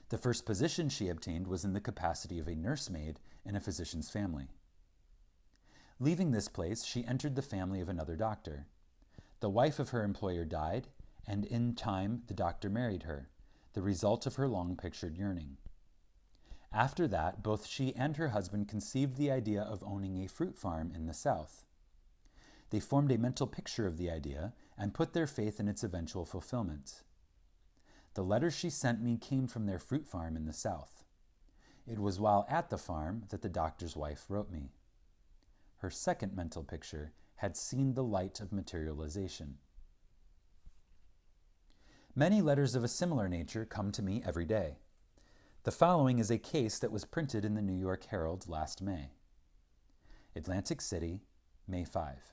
The first position she obtained was in the capacity of a nursemaid in a physician's family. Leaving this place, she entered the family of another doctor. The wife of her employer died, and in time the doctor married her, the result of her long-pictured yearning. After that, both she and her husband conceived the idea of owning a fruit farm in the South. They formed a mental picture of the idea and put their faith in its eventual fulfillment. The letters she sent me came from their fruit farm in the South. It was while at the farm that the doctor's wife wrote me. Her second mental picture had seen the light of materialization. Many letters of a similar nature come to me every day. The following is a case that was printed in the New York Herald last May. Atlantic City, May 5.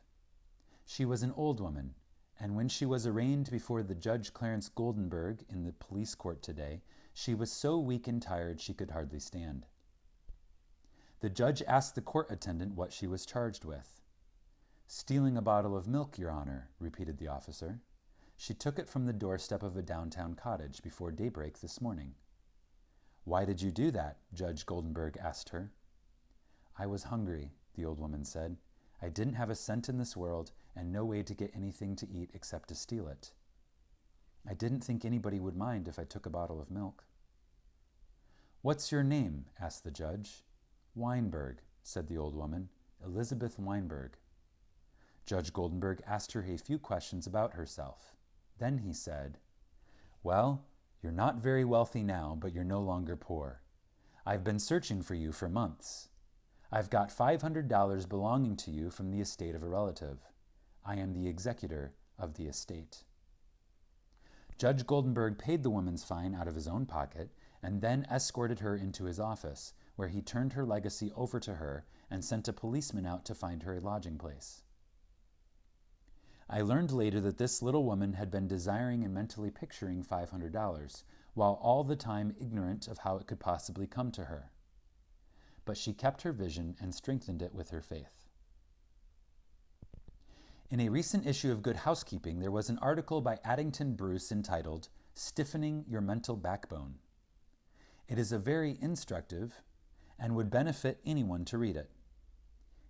She was an old woman, and when she was arraigned before the Judge Clarence Goldenberg in the police court today, she was so weak and tired she could hardly stand. The judge asked the court attendant what she was charged with. "Stealing a bottle of milk, Your Honor," repeated the officer. "She took it from the doorstep of a downtown cottage before daybreak this morning." "Why did you do that?" Judge Goldenberg asked her. "I was hungry," the old woman said. "I didn't have a cent in this world and no way to get anything to eat except to steal it. I didn't think anybody would mind if I took a bottle of milk." "What's your name?" asked the judge. "Weinberg," said the old woman. "Elizabeth Weinberg." Judge Goldenberg asked her a few questions about herself. Then he said, "Well, you're not very wealthy now, but you're no longer poor. I've been searching for you for months. I've got $500 belonging to you from the estate of a relative. I am the executor of the estate." Judge Goldenberg paid the woman's fine out of his own pocket and then escorted her into his office, where he turned her legacy over to her and sent a policeman out to find her a lodging place. I learned later that this little woman had been desiring and mentally picturing $500, while all the time ignorant of how it could possibly come to her. But she kept her vision and strengthened it with her faith. In a recent issue of Good Housekeeping, there was an article by Addington Bruce entitled "Stiffening Your Mental Backbone." It is a very instructive and would benefit anyone to read it.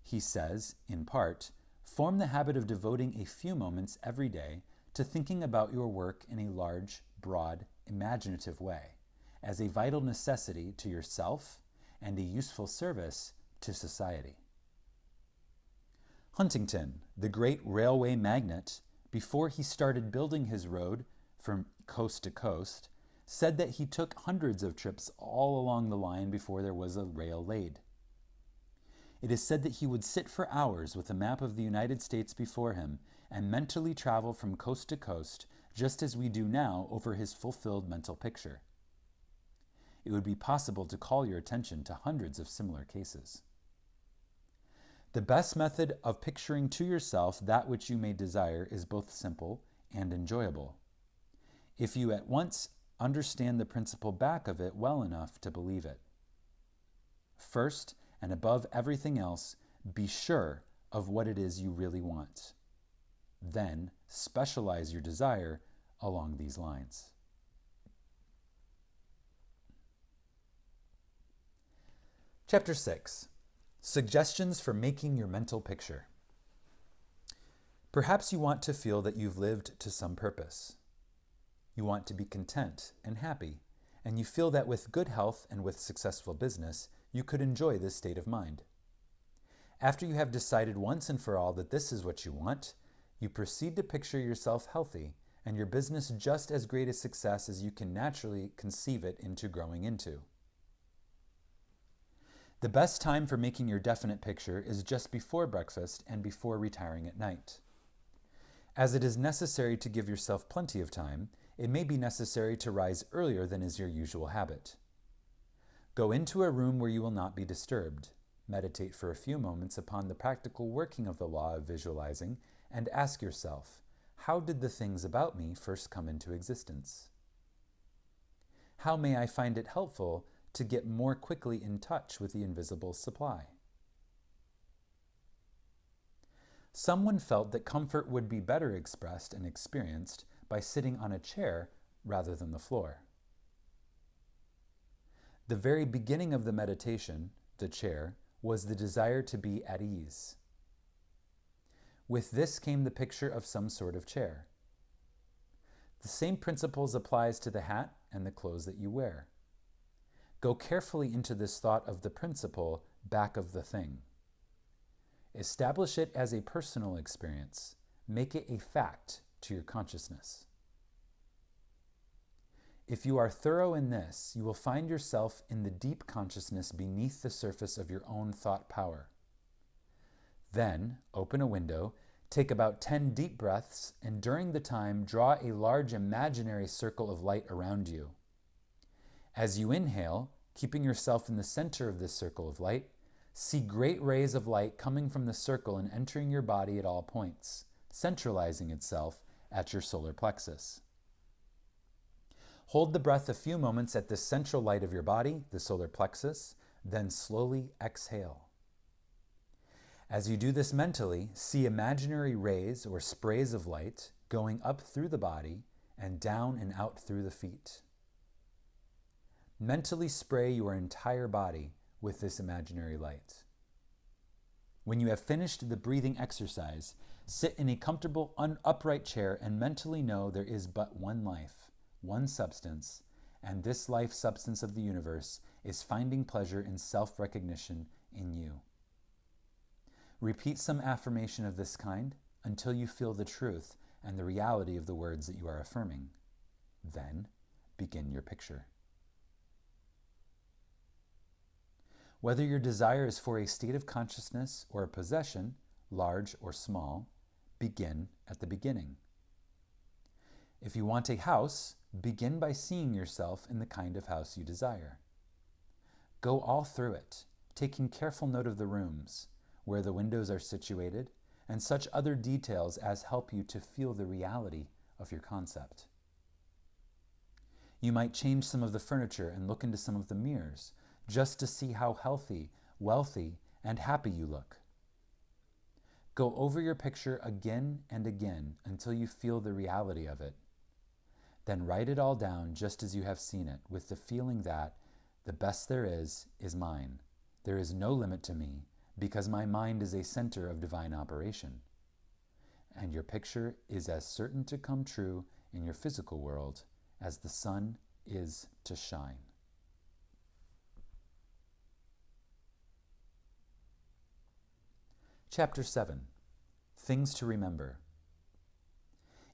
He says, in part, form the habit of devoting a few moments every day to thinking about your work in a large, broad, imaginative way, as a vital necessity to yourself and a useful service to society. Huntington, the great railway magnate, before he started building his road from coast to coast, said that he took hundreds of trips all along the line before there was a rail laid. It is said that he would sit for hours with a map of the United States before him and mentally travel from coast to coast, just as we do now over his fulfilled mental picture. It would be possible to call your attention to hundreds of similar cases. The best method of picturing to yourself that which you may desire is both simple and enjoyable, if you at once understand the principle back of it well enough to believe it. First, and above everything else, be sure of what it is you really want. Then, specialize your desire along these lines. Chapter 6. Suggestions for making your mental picture. Perhaps you want to feel that you've lived to some purpose. You want to be content and happy, and you feel that with good health and with successful business, you could enjoy this state of mind. After you have decided once and for all that this is what you want, you proceed to picture yourself healthy and your business just as great a success as you can naturally conceive it into growing into. The best time for making your definite picture is just before breakfast and before retiring at night. As it is necessary to give yourself plenty of time, it may be necessary to rise earlier than is your usual habit. Go into a room where you will not be disturbed. Meditate for a few moments upon the practical working of the law of visualizing and ask yourself, how did the things about me first come into existence? How may I find it helpful to get more quickly in touch with the invisible supply? Someone felt that comfort would be better expressed and experienced by sitting on a chair rather than the floor. The very beginning of the meditation, the chair, was the desire to be at ease. With this came the picture of some sort of chair. The same principles applies to the hat and the clothes that you wear. Go carefully into this thought of the principle back of the thing. Establish it as a personal experience. Make it a fact to your consciousness. If you are thorough in this, you will find yourself in the deep consciousness beneath the surface of your own thought power. Then, open a window, take about 10 deep breaths, and during the time, draw a large imaginary circle of light around you. As you inhale, keeping yourself in the center of this circle of light, see great rays of light coming from the circle and entering your body at all points, centralizing itself at your solar plexus. Hold the breath a few moments at the central light of your body, the solar plexus, then slowly exhale. As you do this mentally, see imaginary rays or sprays of light going up through the body and down and out through the feet. Mentally spray your entire body with this imaginary light. When you have finished the breathing exercise, sit in a comfortable, upright chair and mentally know there is but one life, one substance, and this life substance of the universe is finding pleasure in self-recognition in you. Repeat some affirmation of this kind until you feel the truth and the reality of the words that you are affirming. Then, begin your picture. Whether your desire is for a state of consciousness or a possession, large or small, begin at the beginning. If you want a house, begin by seeing yourself in the kind of house you desire. Go all through it, taking careful note of the rooms, where the windows are situated, and such other details as help you to feel the reality of your concept. You might change some of the furniture and look into some of the mirrors, just to see how healthy, wealthy, and happy you look. Go over your picture again and again until you feel the reality of it. Then write it all down just as you have seen it, with the feeling that the best there is mine, There is no limit to me because my mind is a center of divine operation. And your picture is as certain to come true in your physical world as the sun is to shine. Chapter 7. Things to remember.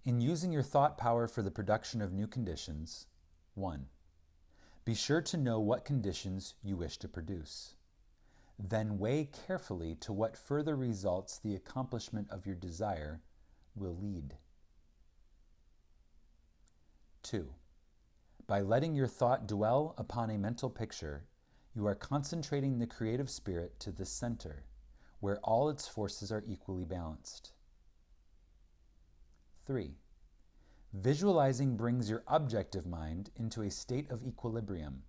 In using your thought power for the production of new conditions, 1. Be sure to know what conditions you wish to produce. Then weigh carefully to what further results the accomplishment of your desire will lead. 2. By letting your thought dwell upon a mental picture, you are concentrating the creative spirit to the center, where all its forces are equally balanced. 3. Visualizing brings your objective mind into a state of equilibrium,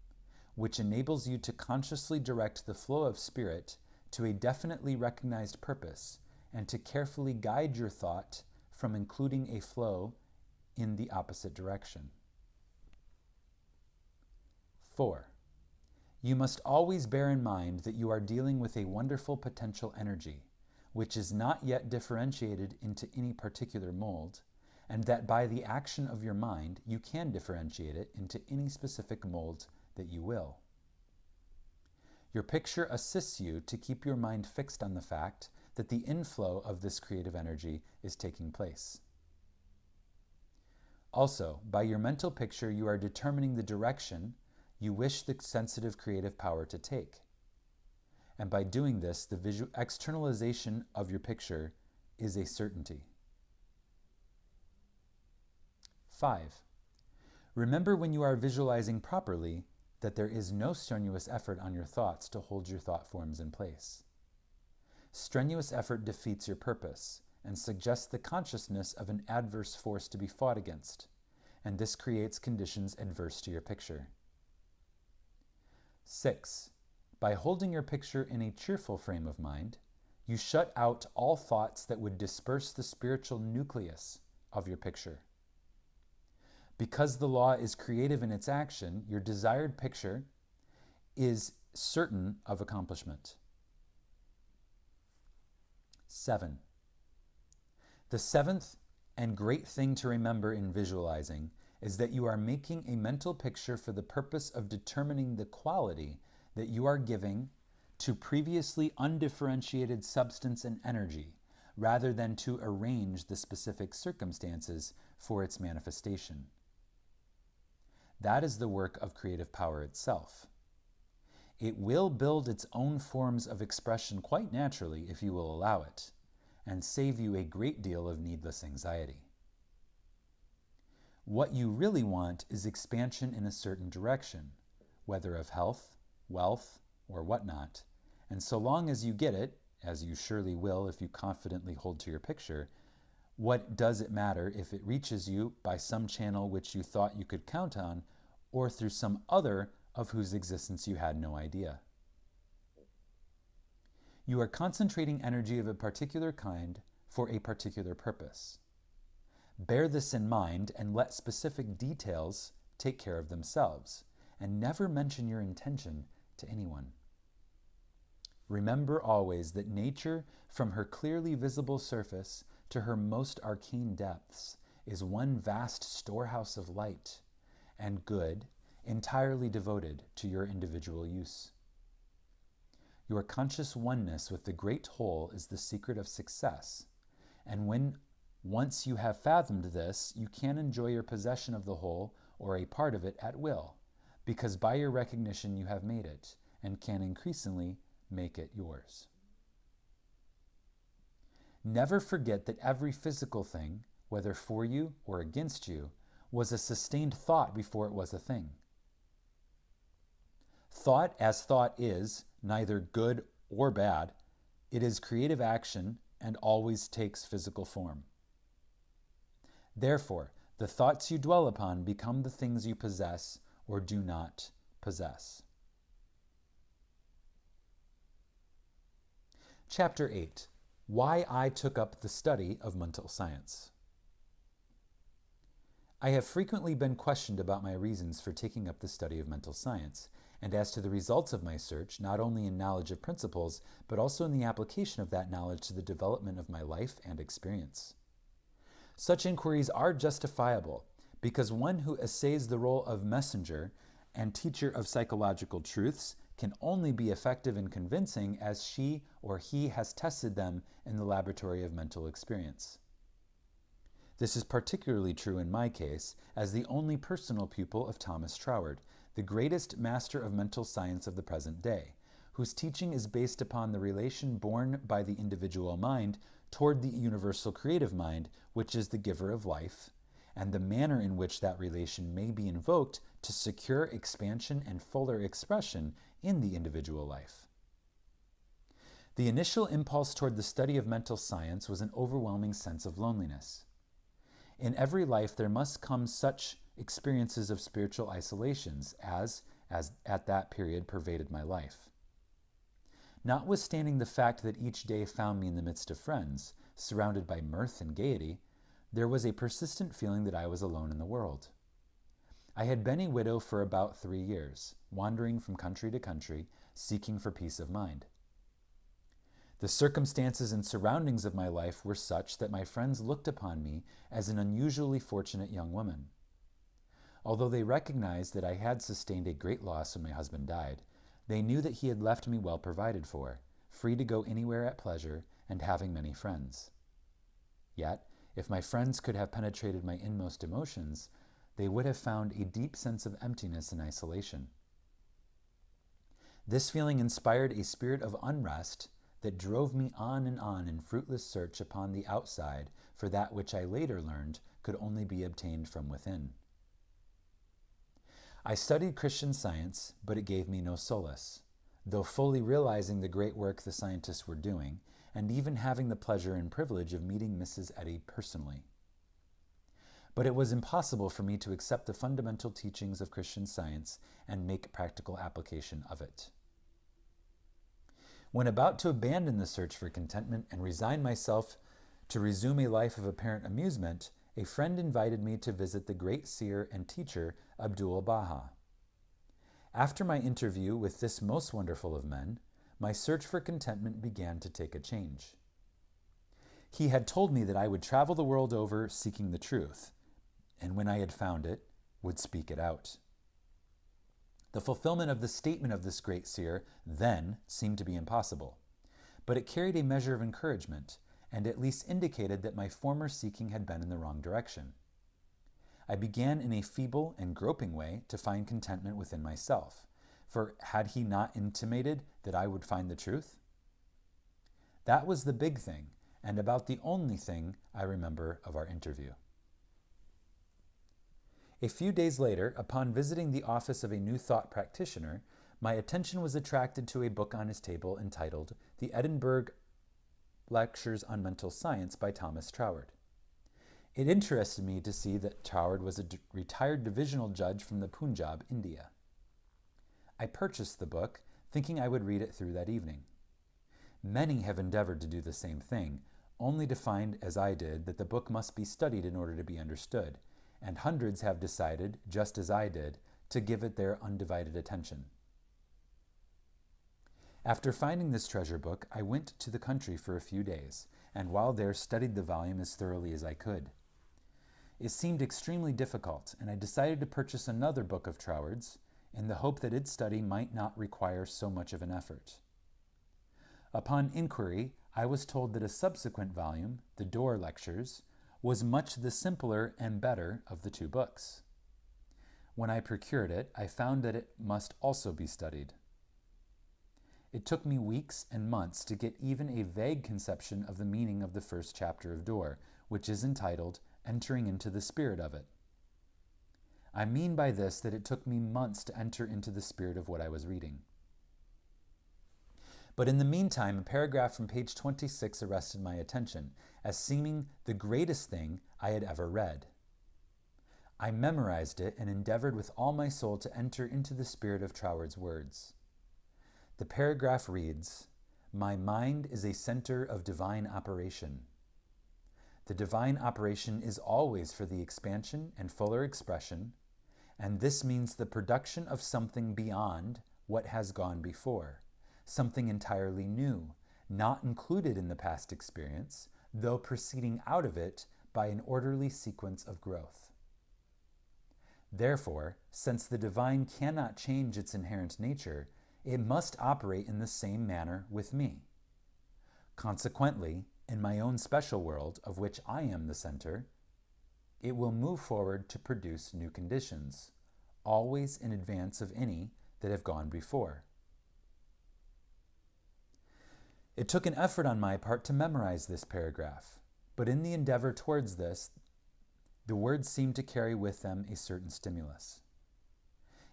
which enables you to consciously direct the flow of spirit to a definitely recognized purpose and to carefully guide your thought from including a flow in the opposite direction. 4. You must always bear in mind that you are dealing with a wonderful potential energy, which is not yet differentiated into any particular mold, and that by the action of your mind, you can differentiate it into any specific mold that you will. Your picture assists you to keep your mind fixed on the fact that the inflow of this creative energy is taking place. Also, by your mental picture, you are determining the direction you wish the sensitive creative power to take. And by doing this, the externalization of your picture is a certainty. 5. Remember when you are visualizing properly that there is no strenuous effort on your thoughts to hold your thought forms in place. Strenuous effort defeats your purpose and suggests the consciousness of an adverse force to be fought against, and this creates conditions adverse to your picture. 6. By holding your picture in a cheerful frame of mind, you shut out all thoughts that would disperse the spiritual nucleus of your picture. Because the law is creative in its action, your desired picture is certain of accomplishment. 7. The seventh and great thing to remember in visualizing is that you are making a mental picture for the purpose of determining the quality that you are giving to previously undifferentiated substance and energy, rather than to arrange the specific circumstances for its manifestation. That is the work of creative power itself. It will build its own forms of expression quite naturally if you will allow it, and save you a great deal of needless anxiety. What you really want is expansion in a certain direction, whether of health, wealth, or whatnot, and so long as you get it, as you surely will if you confidently hold to your picture, what does it matter if it reaches you by some channel which you thought you could count on, or through some other of whose existence you had no idea? You are concentrating energy of a particular kind for a particular purpose. Bear this in mind and let specific details take care of themselves, and never mention your intention to anyone. Remember always that nature, from her clearly visible surface to her most arcane depths, is one vast storehouse of light and good, entirely devoted to your individual use. Your conscious oneness with the great whole is the secret of success, and when once you have fathomed this, you can enjoy your possession of the whole or a part of it at will, because by your recognition you have made it, and can increasingly make it yours. Never forget that every physical thing, whether for you or against you, was a sustained thought before it was a thing. Thought, as thought is, neither good or bad. It is creative action and always takes physical form. Therefore, the thoughts you dwell upon become the things you possess or do not possess. Chapter 8. Why I took up the study of mental science. I have frequently been questioned about my reasons for taking up the study of mental science, and as to the results of my search, not only in knowledge of principles, but also in the application of that knowledge to the development of my life and experience. Such inquiries are justifiable, because one who essays the role of messenger and teacher of psychological truths can only be effective and convincing as she or he has tested them in the laboratory of mental experience. This is particularly true in my case, as the only personal pupil of Thomas Troward, the greatest master of mental science of the present day, whose teaching is based upon the relation borne by the individual mind toward the universal creative mind, which is the giver of life, and the manner in which that relation may be invoked to secure expansion and fuller expression in the individual life. The initial impulse toward the study of mental science was an overwhelming sense of loneliness. In every life there must come such experiences of spiritual isolations as at that period pervaded my life. Notwithstanding the fact that each day found me in the midst of friends, surrounded by mirth and gaiety, there was a persistent feeling that I was alone in the world. I had been a widow for about 3 years, wandering from country to country, seeking for peace of mind. The circumstances and surroundings of my life were such that my friends looked upon me as an unusually fortunate young woman. Although they recognized that I had sustained a great loss when my husband died, they knew that he had left me well provided for, free to go anywhere at pleasure, and having many friends. Yet, if my friends could have penetrated my inmost emotions, they would have found a deep sense of emptiness and isolation. This feeling inspired a spirit of unrest that drove me on in fruitless search upon the outside for that which I later learned could only be obtained from within. I studied Christian Science, but it gave me no solace, though fully realizing the great work the scientists were doing, and even having the pleasure and privilege of meeting Mrs. Eddy personally. But it was impossible for me to accept the fundamental teachings of Christian Science and make practical application of it. When about to abandon the search for contentment and resign myself to resume a life of apparent amusement, a friend invited me to visit the great seer and teacher Abdu'l-Baha. After my interview with this most wonderful of men, my search for contentment began to take a change. He had told me that I would travel the world over seeking the truth, and when I had found it, would speak it out. The fulfillment of the statement of this great seer then seemed to be impossible, but it carried a measure of encouragement, and at least indicated that my former seeking had been in the wrong direction. I began in a feeble and groping way to find contentment within myself, for had he not intimated that I would find the truth? That was the big thing, and about the only thing I remember of our interview. A few days later, upon visiting the office of a New Thought practitioner, my attention was attracted to a book on his table entitled The Edinburgh Lectures on Mental Science by Thomas Troward. It interested me to see that Troward was a retired divisional judge from the Punjab, India. I purchased the book, thinking I would read it through that evening. Many have endeavored to do the same thing, only to find, as I did, that the book must be studied in order to be understood, and hundreds have decided, just as I did, to give it their undivided attention. After finding this treasure book, I went to the country for a few days, and while there studied the volume as thoroughly as I could. It seemed extremely difficult, and I decided to purchase another book of Troward's, in the hope that its study might not require so much of an effort. Upon inquiry, I was told that a subsequent volume, the Door Lectures, was much the simpler and better of the two books. When I procured it, I found that it must also be studied. It took me weeks and months to get even a vague conception of the meaning of the first chapter of Door, which is entitled Entering into the Spirit of It. I mean by this that it took me months to enter into the spirit of what I was reading. But in the meantime, a paragraph from page 26 arrested my attention, as seeming the greatest thing I had ever read. I memorized it and endeavored with all my soul to enter into the spirit of Troward's words. The paragraph reads, "My mind is a center of divine operation. The divine operation is always for the expansion and fuller expression, and this means the production of something beyond what has gone before, something entirely new, not included in the past experience, though proceeding out of it by an orderly sequence of growth. Therefore, since the divine cannot change its inherent nature, it must operate in the same manner with me. Consequently, in my own special world, of which I am the center, it will move forward to produce new conditions, always in advance of any that have gone before. It took an effort on my part to memorize this paragraph, but in the endeavor towards this, the words seemed to carry with them a certain stimulus.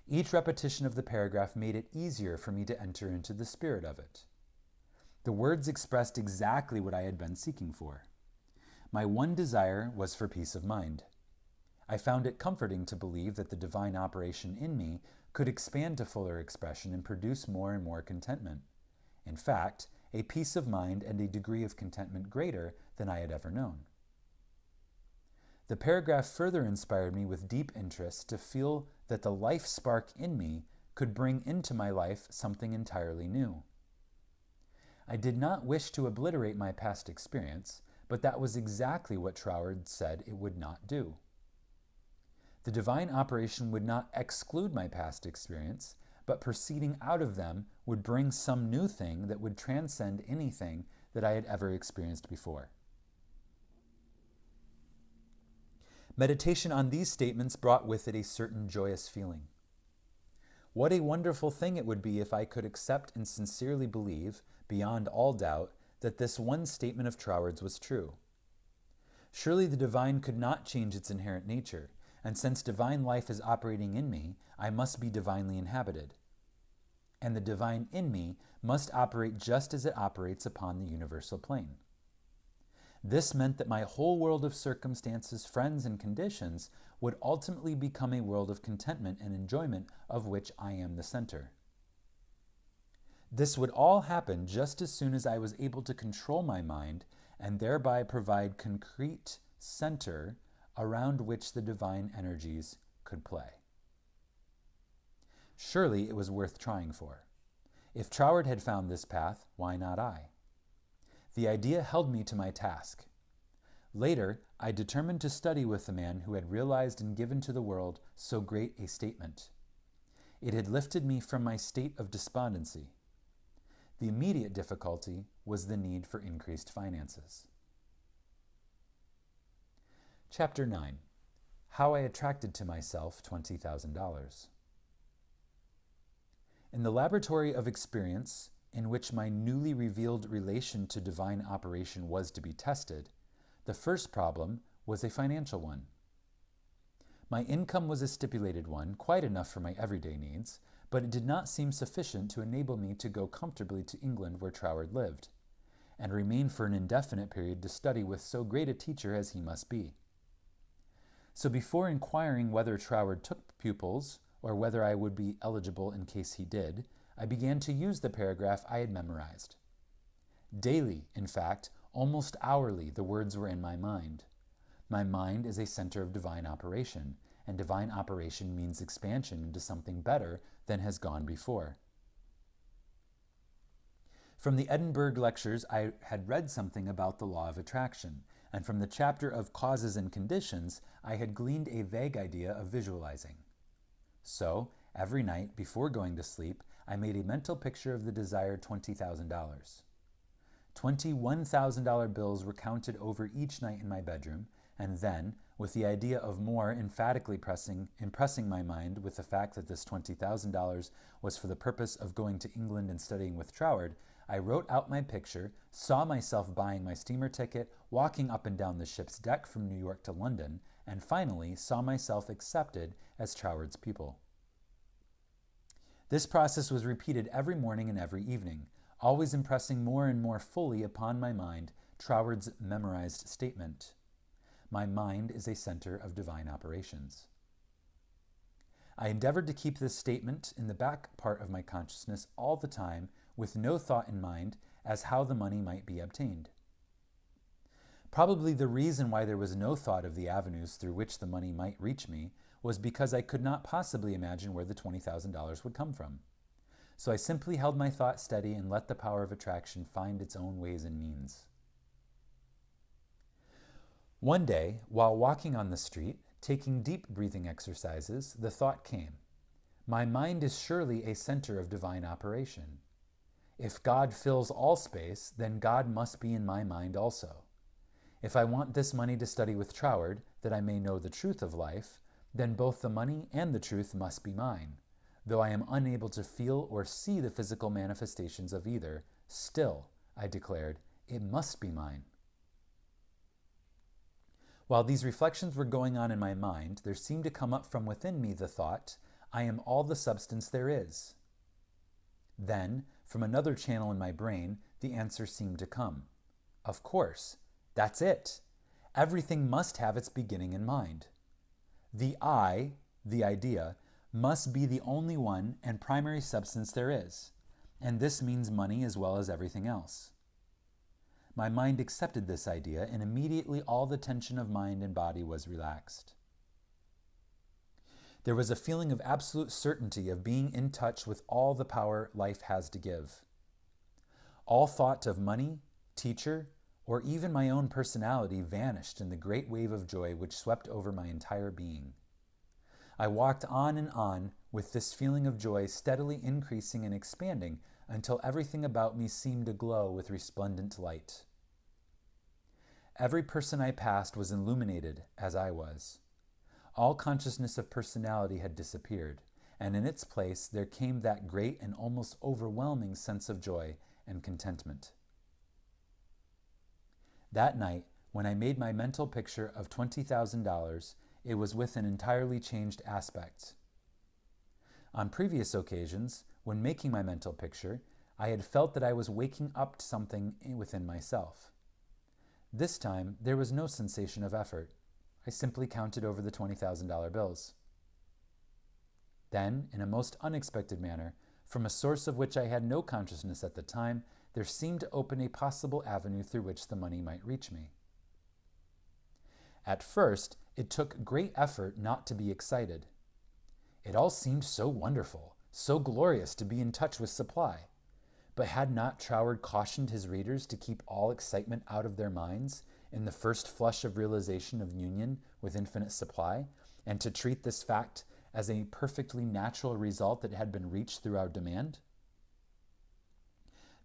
Each repetition of the paragraph made it easier for me to enter into the spirit of it. The words expressed exactly what I had been seeking for. My one desire was for peace of mind. I found it comforting to believe that the divine operation in me could expand to fuller expression and produce more and more contentment. In fact, a peace of mind and a degree of contentment greater than I had ever known. The paragraph further inspired me with deep interest to feel that the life spark in me could bring into my life something entirely new. I did not wish to obliterate my past experience, but that was exactly what Troward said it would not do. The divine operation would not exclude my past experience, but proceeding out of them would bring some new thing that would transcend anything that I had ever experienced before. Meditation on these statements brought with it a certain joyous feeling. What a wonderful thing it would be if I could accept and sincerely believe, beyond all doubt, that this one statement of Troward's was true. Surely the divine could not change its inherent nature, and since divine life is operating in me, I must be divinely inhabited. And the divine in me must operate just as it operates upon the universal plane. This meant that my whole world of circumstances, friends, and conditions would ultimately become a world of contentment and enjoyment of which I am the center. This would all happen just as soon as I was able to control my mind and thereby provide concrete center around which the divine energies could play. Surely it was worth trying for. If Troward had found this path, why not I? The idea held me to my task. Later, I determined to study with the man who had realized and given to the world so great a statement. It had lifted me from my state of despondency. The immediate difficulty was the need for increased finances. Chapter 9. How I attracted to myself $20,000. In the laboratory of experience, in which my newly revealed relation to divine operation was to be tested, the first problem was a financial one. My income was a stipulated one, quite enough for my everyday needs, but it did not seem sufficient to enable me to go comfortably to England where Troward lived, and remain for an indefinite period to study with so great a teacher as he must be. So before inquiring whether Troward took pupils, or whether I would be eligible in case he did, I began to use the paragraph I had memorized. Daily, in fact, almost hourly, the words were in my mind. My mind is a center of divine operation, and divine operation means expansion into something better than has gone before. From the Edinburgh lectures, I had read something about the law of attraction, and from the chapter of causes and conditions, I had gleaned a vague idea of visualizing. So, every night, before going to sleep, I made a mental picture of the desired $20,000. $21,000 bills were counted over each night in my bedroom, and then, with the idea of more emphatically impressing my mind with the fact that this $20,000 was for the purpose of going to England and studying with Troward, I wrote out my picture, saw myself buying my steamer ticket, walking up and down the ship's deck from New York to London, and finally saw myself accepted as Troward's pupil. This process was repeated every morning and every evening, always impressing more and more fully upon my mind Troward's memorized statement. My mind is a center of divine operations. I endeavored to keep this statement in the back part of my consciousness all the time, with no thought in mind as how the money might be obtained. Probably the reason why there was no thought of the avenues through which the money might reach me was because I could not possibly imagine where the $20,000 would come from. So I simply held my thought steady and let the power of attraction find its own ways and means. One day, while walking on the street, taking deep breathing exercises, the thought came, my mind is surely a center of divine operation. If God fills all space, then God must be in my mind also. If I want this money to study with Troward, that I may know the truth of life, then both the money and the truth must be mine. Though I am unable to feel or see the physical manifestations of either, still, I declared, it must be mine. While these reflections were going on in my mind, there seemed to come up from within me the thought, I am all the substance there is. Then, from another channel in my brain, the answer seemed to come. Of course, that's it. Everything must have its beginning in mind. The I, the idea, must be the only one and primary substance there is, and this means money as well as everything else. My mind accepted this idea, and immediately all the tension of mind and body was relaxed. There was a feeling of absolute certainty of being in touch with all the power life has to give. All thought of money, teacher, or even my own personality vanished in the great wave of joy which swept over my entire being. I walked on and on with this feeling of joy steadily increasing and expanding until everything about me seemed to glow with resplendent light. Every person I passed was illuminated as I was. All consciousness of personality had disappeared, and in its place there came that great and almost overwhelming sense of joy and contentment. That night, when I made my mental picture of $20,000, it was with an entirely changed aspect. On previous occasions, when making my mental picture, I had felt that I was waking up to something within myself. This time, there was no sensation of effort. I simply counted over the $20,000 bills. Then, in a most unexpected manner, from a source of which I had no consciousness at the time, there seemed to open a possible avenue through which the money might reach me. At first, it took great effort not to be excited. It all seemed so wonderful, so glorious to be in touch with supply. But had not Troward cautioned his readers to keep all excitement out of their minds in the first flush of realization of union with infinite supply, and to treat this fact as a perfectly natural result that had been reached through our demand?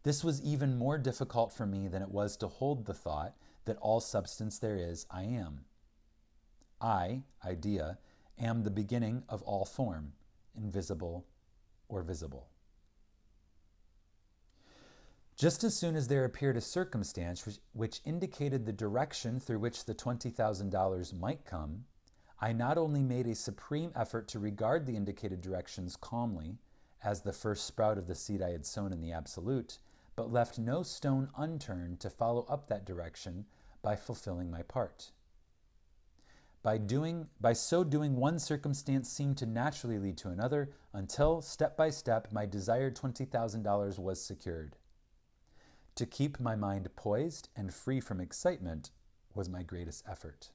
This was even more difficult for me than it was to hold the thought that all substance there is, I am. I, idea, am the beginning of all form, invisible or visible. Just as soon as there appeared a circumstance which indicated the direction through which the $20,000 might come, I not only made a supreme effort to regard the indicated directions calmly, as the first sprout of the seed I had sown in the Absolute, but left no stone unturned to follow up that direction by fulfilling my part. By so doing, one circumstance seemed to naturally lead to another, until, step by step, my desired $20,000 was secured. To keep my mind poised and free from excitement was my greatest effort.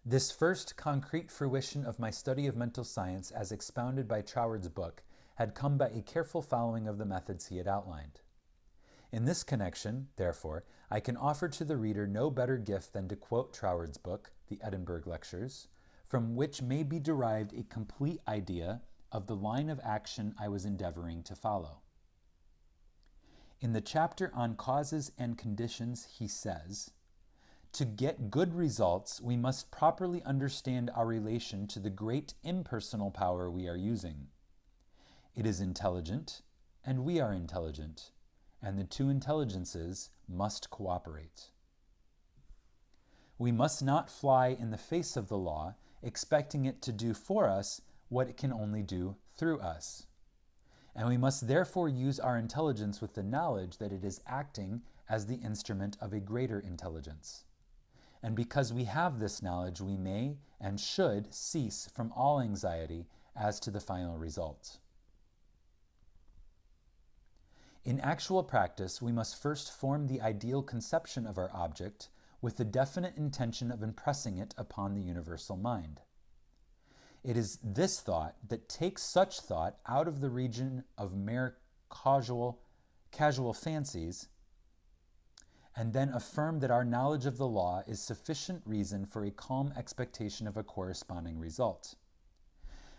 This first concrete fruition of my study of mental science, as expounded by Troward's book, had come by a careful following of the methods he had outlined. In this connection, therefore, I can offer to the reader no better gift than to quote Troward's book, The Edinburgh Lectures, from which may be derived a complete idea of the line of action I was endeavoring to follow. In the chapter on causes and conditions, he says, "To get good results, we must properly understand our relation to the great impersonal power we are using. It is intelligent, and we are intelligent, and the two intelligences must cooperate. We must not fly in the face of the law, expecting it to do for us what it can only do through us. And we must therefore use our intelligence with the knowledge that it is acting as the instrument of a greater intelligence. And because we have this knowledge, we may and should cease from all anxiety as to the final result. In actual practice, we must first form the ideal conception of our object, with the definite intention of impressing it upon the universal mind. It is this thought that takes such thought out of the region of mere casual fancies, and then affirm that our knowledge of the law is sufficient reason for a calm expectation of a corresponding result,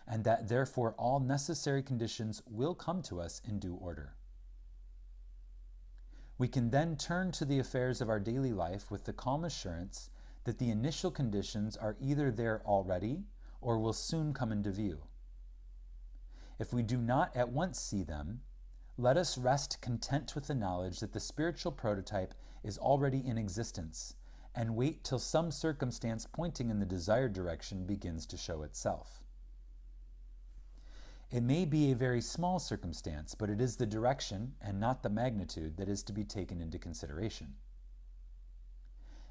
and that therefore all necessary conditions will come to us in due order. We can then turn to the affairs of our daily life with the calm assurance that the initial conditions are either there already or will soon come into view. If we do not at once see them, let us rest content with the knowledge that the spiritual prototype is already in existence, and wait till some circumstance pointing in the desired direction begins to show itself. It may be a very small circumstance, but it is the direction and not the magnitude that is to be taken into consideration.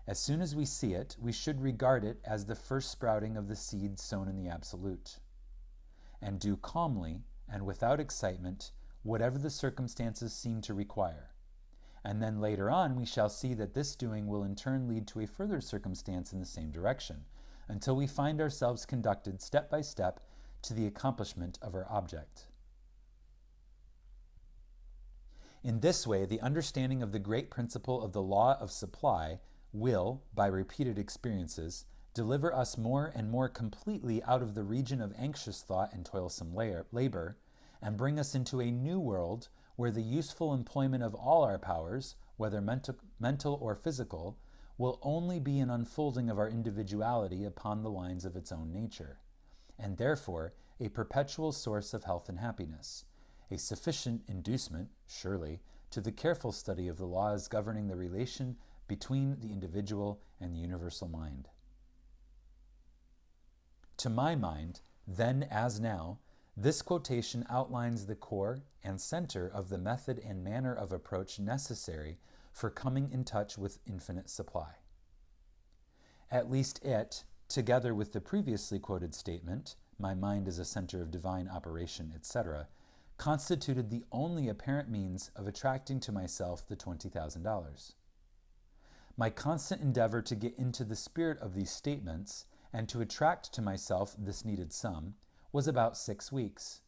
As soon as we see it, we should regard it as the first sprouting of the seed sown in the Absolute, and do calmly and without excitement whatever the circumstances seem to require. And then later on we shall see that this doing will in turn lead to a further circumstance in the same direction, until we find ourselves conducted step by step to the accomplishment of our object. In this way, the understanding of the great principle of the law of supply will, by repeated experiences, deliver us more and more completely out of the region of anxious thought and toilsome labor, and bring us into a new world where the useful employment of all our powers, whether mental or physical, will only be an unfolding of our individuality upon the lines of its own nature, and therefore a perpetual source of health and happiness, a sufficient inducement, surely, to the careful study of the laws governing the relation between the individual and the universal mind. To my mind, then as now, this quotation outlines the core and center of the method and manner of approach necessary for coming in touch with infinite supply. At least it, together with the previously quoted statement, "My mind is a center of divine operation," etc., constituted the only apparent means of attracting to myself the $20,000. My constant endeavor to get into the spirit of these statements and to attract to myself this needed sum was about 6 weeks,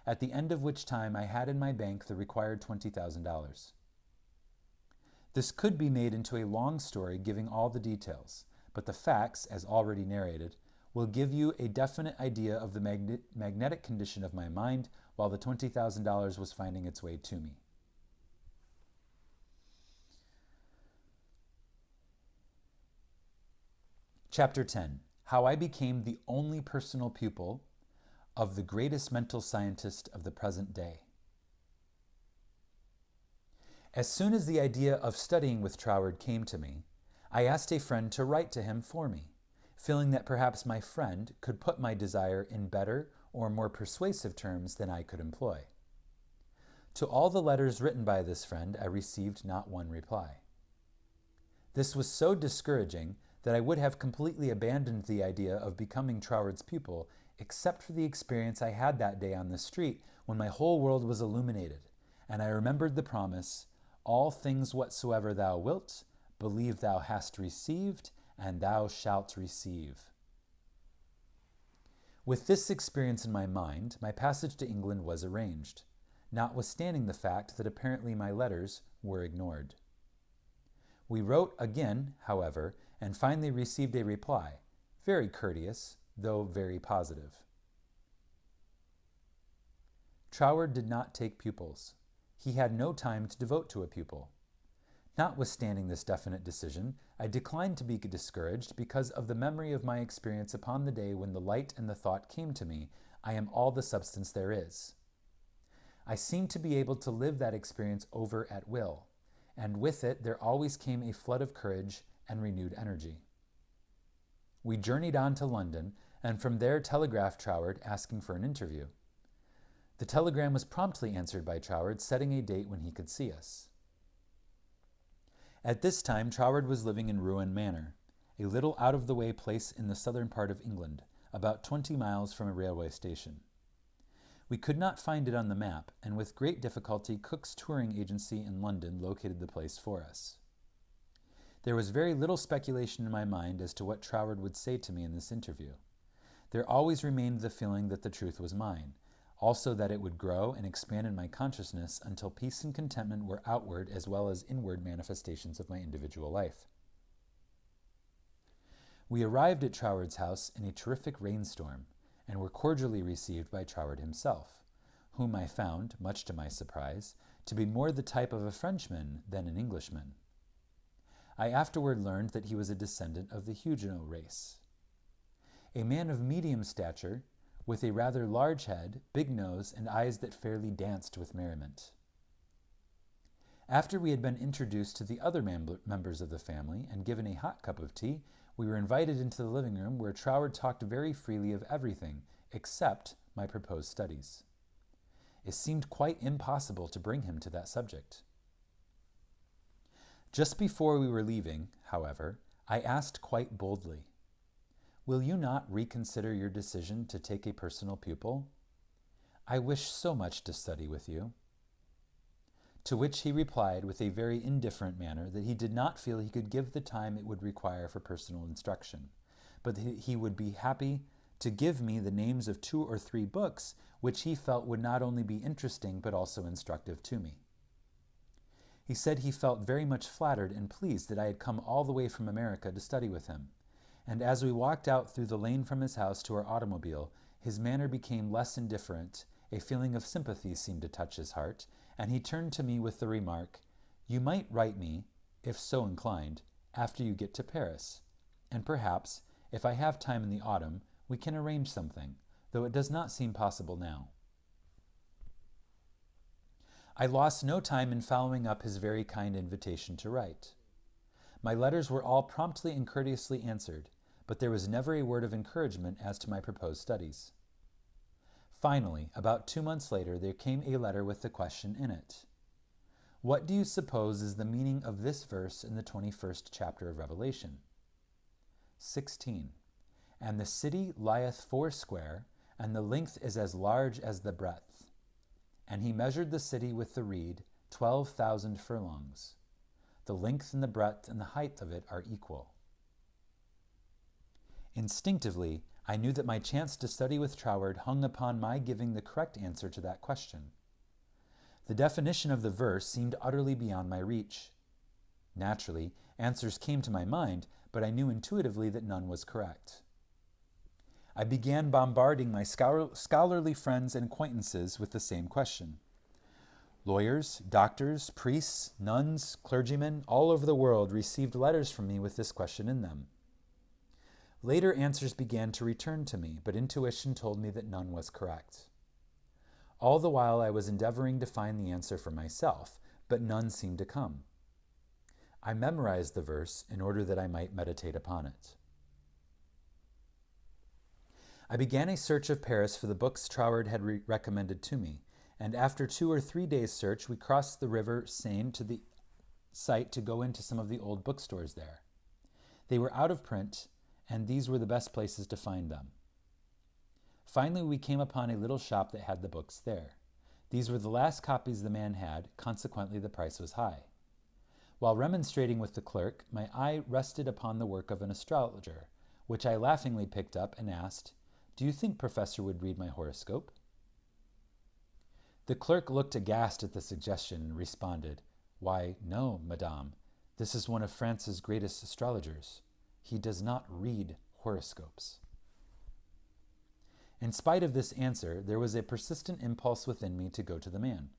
at the end of which time I had in my bank the required $20,000. This could be made into a long story giving all the details, but the facts, as already narrated, will give you a definite idea of the magnetic condition of my mind while the $20,000 was finding its way to me. Chapter 10. How I became the only personal pupil of the greatest mental scientist of the present day. As soon as the idea of studying with Troward came to me, I asked a friend to write to him for me, feeling that perhaps my friend could put my desire in better or more persuasive terms than I could employ. To all the letters written by this friend, I received not one reply. This was so discouraging that I would have completely abandoned the idea of becoming Troward's pupil, except for the experience I had that day on the street when my whole world was illuminated, and I remembered the promise, "All things whatsoever thou wilt, believe thou hast received, and thou shalt receive." With this experience in my mind, my passage to England was arranged, notwithstanding the fact that apparently my letters were ignored. We wrote again, however, and finally received a reply, very courteous, though very positive. Troward did not take pupils. He had no time to devote to a pupil. Notwithstanding this definite decision, I declined to be discouraged because of the memory of my experience upon the day when the light and the thought came to me, "I am all the substance there is." I seemed to be able to live that experience over at will, and with it there always came a flood of courage and renewed energy. We journeyed on to London, and from there telegraphed Troward asking for an interview. The telegram was promptly answered by Troward, setting a date when he could see us. At this time, Troward was living in Rouen Manor, a little out-of-the-way place in the southern part of England, about 20 miles from a railway station. We could not find it on the map, and with great difficulty Cook's touring agency in London located the place for us. There was very little speculation in my mind as to what Troward would say to me in this interview. There always remained the feeling that the truth was mine, also that it would grow and expand in my consciousness until peace and contentment were outward as well as inward manifestations of my individual life. We arrived at Troward's house in a terrific rainstorm and were cordially received by Troward himself, whom I found, much to my surprise, to be more the type of a Frenchman than an Englishman. I afterward learned that he was a descendant of the Huguenot race. A man of medium stature, with a rather large head, big nose, and eyes that fairly danced with merriment. After we had been introduced to the other members of the family and given a hot cup of tea, we were invited into the living room where Troward talked very freely of everything except my proposed studies. It seemed quite impossible to bring him to that subject. Just before we were leaving, however, I asked quite boldly, "Will you not reconsider your decision to take a personal pupil? I wish so much to study with you." To which he replied with a very indifferent manner that he did not feel he could give the time it would require for personal instruction, but that he would be happy to give me the names of 2 or 3 books which he felt would not only be interesting but also instructive to me. He said he felt very much flattered and pleased that I had come all the way from America to study with him, and as we walked out through the lane from his house to our automobile, his manner became less indifferent, a feeling of sympathy seemed to touch his heart, and he turned to me with the remark, "You might write me, if so inclined, after you get to Paris, and perhaps, if I have time in the autumn, we can arrange something, though it does not seem possible now." I lost no time in following up his very kind invitation to write. My letters were all promptly and courteously answered, but there was never a word of encouragement as to my proposed studies. Finally, about 2 months later, there came a letter with the question in it, "What do you suppose is the meaning of this verse in the 21st chapter of Revelation?" 16. "And the city lieth foursquare, and the length is as large as the breadth. And he measured the city with the reed, 12,000 furlongs. The length and the breadth and the height of it are equal." Instinctively, I knew that my chance to study with Troward hung upon my giving the correct answer to that question. The definition of the verse seemed utterly beyond my reach. Naturally, answers came to my mind, but I knew intuitively that none was correct. I began bombarding my scholarly friends and acquaintances with the same question. Lawyers, doctors, priests, nuns, clergymen, all over the world received letters from me with this question in them. Later answers began to return to me, but intuition told me that none was correct. All the while I was endeavoring to find the answer for myself, but none seemed to come. I memorized the verse in order that I might meditate upon it. I began a search of Paris for the books Troward had recommended to me, and after 2 or 3 days' search, we crossed the river Seine to the site to go into some of the old bookstores there. They were out of print, and these were the best places to find them. Finally, we came upon a little shop that had the books there. These were the last copies the man had, consequently the price was high. While remonstrating with the clerk, my eye rested upon the work of an astrologer, which I laughingly picked up and asked, "Do you think Professor would read my horoscope?" The clerk looked aghast at the suggestion and responded, "Why, no, madame. This is one of France's greatest astrologers. He does not read horoscopes." In spite of this answer, there was a persistent impulse within me to go to the man.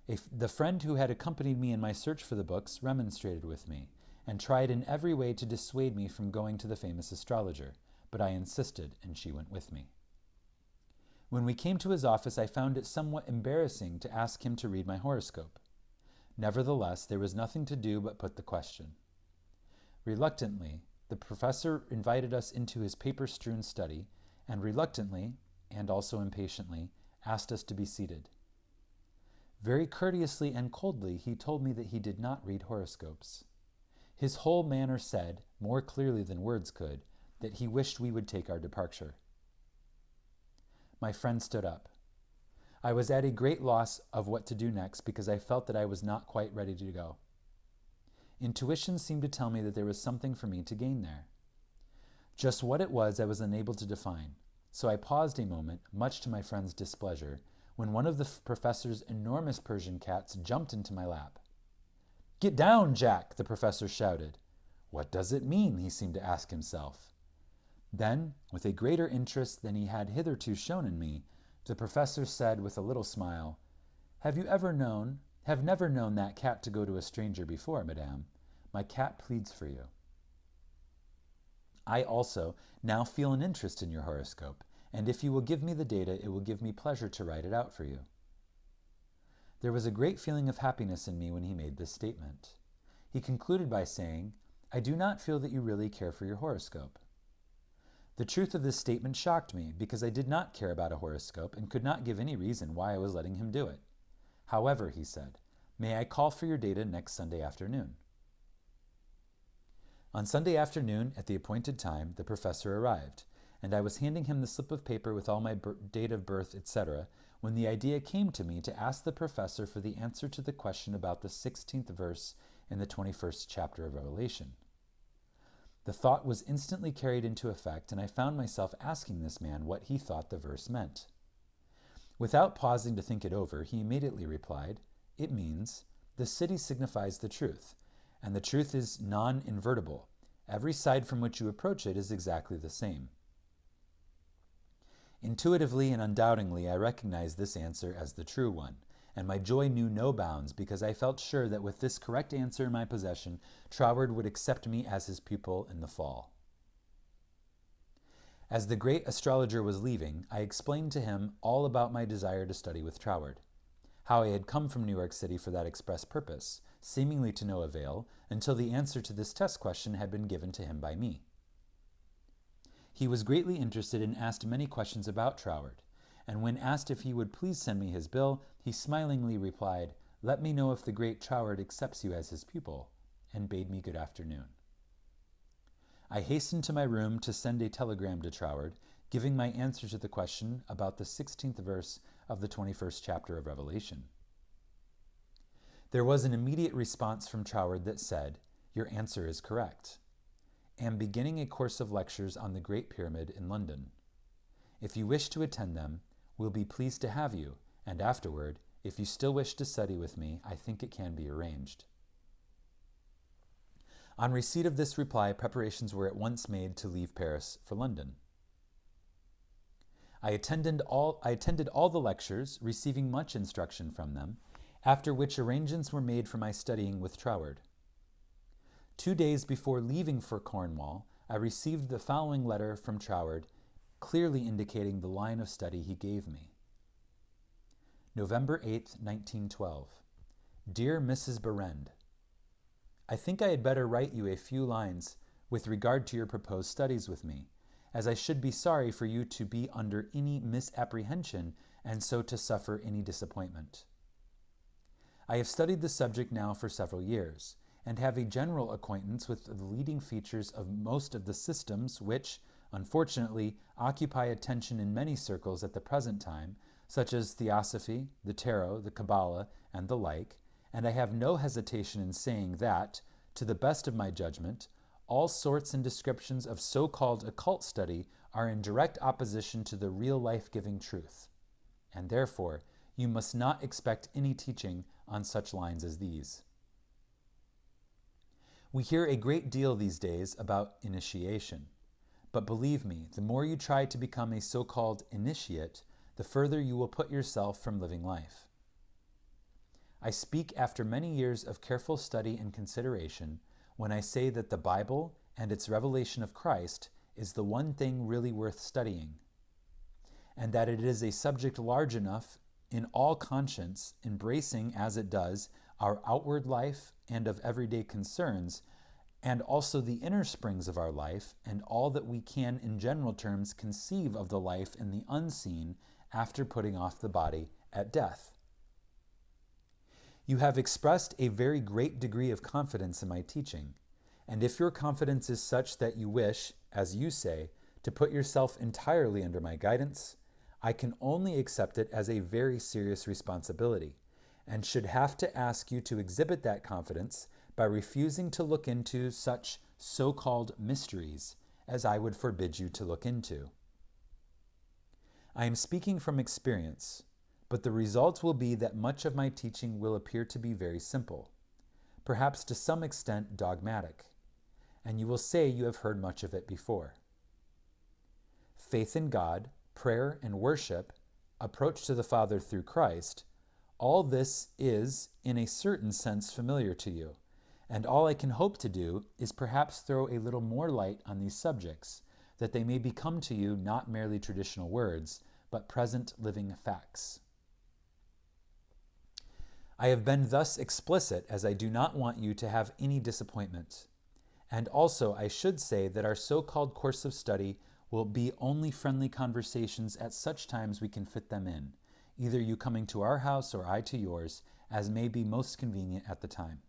The friend who had accompanied me in my search for the books remonstrated with me, and tried in every way to dissuade me from going to the famous astrologer, but I insisted, and she went with me. When we came to his office, I found it somewhat embarrassing to ask him to read my horoscope. Nevertheless, there was nothing to do but put the question. Reluctantly, the professor invited us into his paper-strewn study, and reluctantly, and also impatiently, asked us to be seated. Very courteously and coldly, he told me that he did not read horoscopes. His whole manner said, more clearly than words could, that he wished we would take our departure. My friend stood up. I was at a great loss of what to do next because I felt that I was not quite ready to go. Intuition seemed to tell me that there was something for me to gain there. Just what it was I was unable to define, so I paused a moment, much to my friend's displeasure, when one of the professor's enormous Persian cats jumped into my lap. "Get down, Jack!" the professor shouted. "What does it mean?" he seemed to ask himself. Then, with a greater interest than he had hitherto shown in me, the professor said with a little smile, Have never known that cat to go to a stranger before, madame. My cat pleads for you." I also now feel an interest in your horoscope, and if you will give me the data, it will give me pleasure to write it out for you. There was a great feeling of happiness in me when he made this statement. He concluded by saying, "I do not feel that you really care for your horoscope." The truth of this statement shocked me, because I did not care about a horoscope and could not give any reason why I was letting him do it. "However," he said, "may I call for your data next Sunday afternoon?" On Sunday afternoon, at the appointed time, the professor arrived, and I was handing him the slip of paper with all my date of birth, etc., when the idea came to me to ask the professor for the answer to the question about the 16th verse in the 21st chapter of Revelation. The thought was instantly carried into effect, and I found myself asking this man what he thought the verse meant. Without pausing to think it over, he immediately replied, "It means, the city signifies the truth, and the truth is non-invertible. Every side from which you approach it is exactly the same." Intuitively and undoubtingly, I recognized this answer as the true one, and my joy knew no bounds, because I felt sure that with this correct answer in my possession, Troward would accept me as his pupil in the fall. As the great astrologer was leaving, I explained to him all about my desire to study with Troward, how I had come from New York City for that express purpose, seemingly to no avail, until the answer to this test question had been given to him by me. He was greatly interested and asked many questions about Troward, and when asked if he would please send me his bill, he smilingly replied, "Let me know if the great Troward accepts you as his pupil," and bade me good afternoon. I hastened to my room to send a telegram to Troward, giving my answer to the question about the 16th verse of the 21st chapter of Revelation. There was an immediate response from Troward that said, "Your answer is correct. Am beginning a course of lectures on the Great Pyramid in London. If you wish to attend them, we'll be pleased to have you, and afterward, if you still wish to study with me, I think it can be arranged." On receipt of this reply, preparations were at once made to leave Paris for London. I attended all the lectures, receiving much instruction from them, after which arrangements were made for my studying with Troward. 2 days before leaving for Cornwall, I received the following letter from Troward, clearly indicating the line of study he gave me. November 8, 1912. Dear Mrs. Behrend, I think I had better write you a few lines with regard to your proposed studies with me, as I should be sorry for you to be under any misapprehension and so to suffer any disappointment. I have studied the subject now for several years, and have a general acquaintance with the leading features of most of the systems which, unfortunately, occupy attention in many circles at the present time, such as Theosophy, the Tarot, the Kabbalah, and the like, and I have no hesitation in saying that, to the best of my judgment, all sorts and descriptions of so-called occult study are in direct opposition to the real life-giving truth, and therefore you must not expect any teaching on such lines as these. We hear a great deal these days about initiation, but believe me, the more you try to become a so-called initiate, the further you will put yourself from living life. I speak after many years of careful study and consideration when I say that the Bible and its revelation of Christ is the one thing really worth studying, and that it is a subject large enough in all conscience, embracing as it does our outward life and of everyday concerns, and also the inner springs of our life and all that we can in general terms conceive of the life in the unseen after putting off the body at death. You have expressed a very great degree of confidence in my teaching, and if your confidence is such that you wish, as you say, to put yourself entirely under my guidance, I can only accept it as a very serious responsibility, and should have to ask you to exhibit that confidence by refusing to look into such so-called mysteries as I would forbid you to look into. I am speaking from experience, but the result will be that much of my teaching will appear to be very simple, perhaps to some extent dogmatic, and you will say you have heard much of it before. Faith in God, prayer and worship, approach to the Father through Christ, all this is, in a certain sense, familiar to you, and all I can hope to do is perhaps throw a little more light on these subjects, that they may become to you not merely traditional words, but present living facts. I have been thus explicit as I do not want you to have any disappointment. And also I should say that our so-called course of study will be only friendly conversations at such times we can fit them in, either you coming to our house or I to yours, as may be most convenient at the time.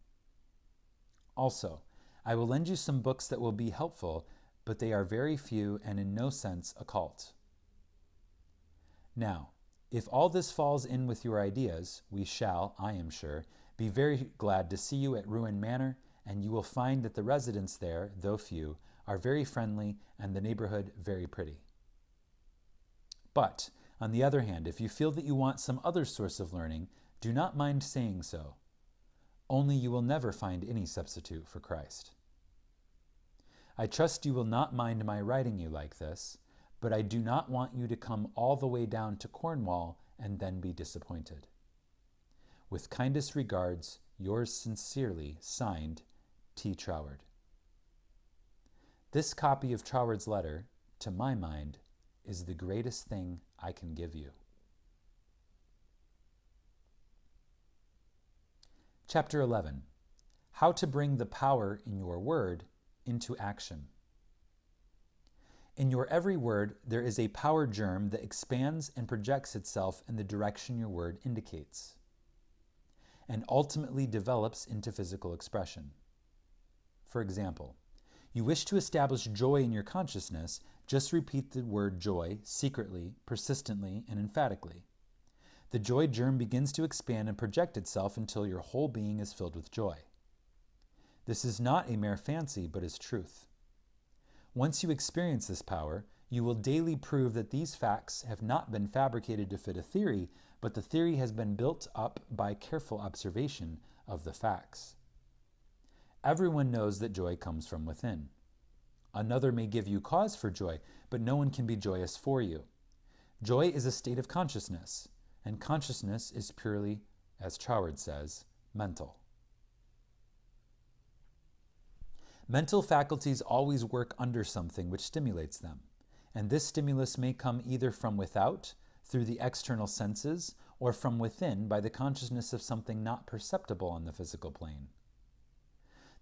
Also, I will lend you some books that will be helpful, but they are very few and in no sense occult. Now, if all this falls in with your ideas, we shall, I am sure, be very glad to see you at Ruin Manor, and you will find that the residents there, though few, are very friendly and the neighborhood very pretty. But, on the other hand, if you feel that you want some other source of learning, do not mind saying so. Only you will never find any substitute for Christ. I trust you will not mind my writing you like this, but I do not want you to come all the way down to Cornwall and then be disappointed. With kindest regards, yours sincerely, signed, T. Troward. This copy of Troward's letter, to my mind, is the greatest thing I can give you. Chapter 11. How to bring the power in your word into action. In your every word, there is a power germ that expands and projects itself in the direction your word indicates, and ultimately develops into physical expression. For example, you wish to establish joy in your consciousness, just repeat the word joy secretly, persistently, and emphatically. The joy germ begins to expand and project itself until your whole being is filled with joy. This is not a mere fancy, but is truth. Once you experience this power, you will daily prove that these facts have not been fabricated to fit a theory, but the theory has been built up by careful observation of the facts. Everyone knows that joy comes from within. Another may give you cause for joy, but no one can be joyous for you. Joy is a state of consciousness, and consciousness is purely, as Troward says, mental. Mental faculties always work under something which stimulates them, and this stimulus may come either from without, through the external senses, or from within by the consciousness of something not perceptible on the physical plane.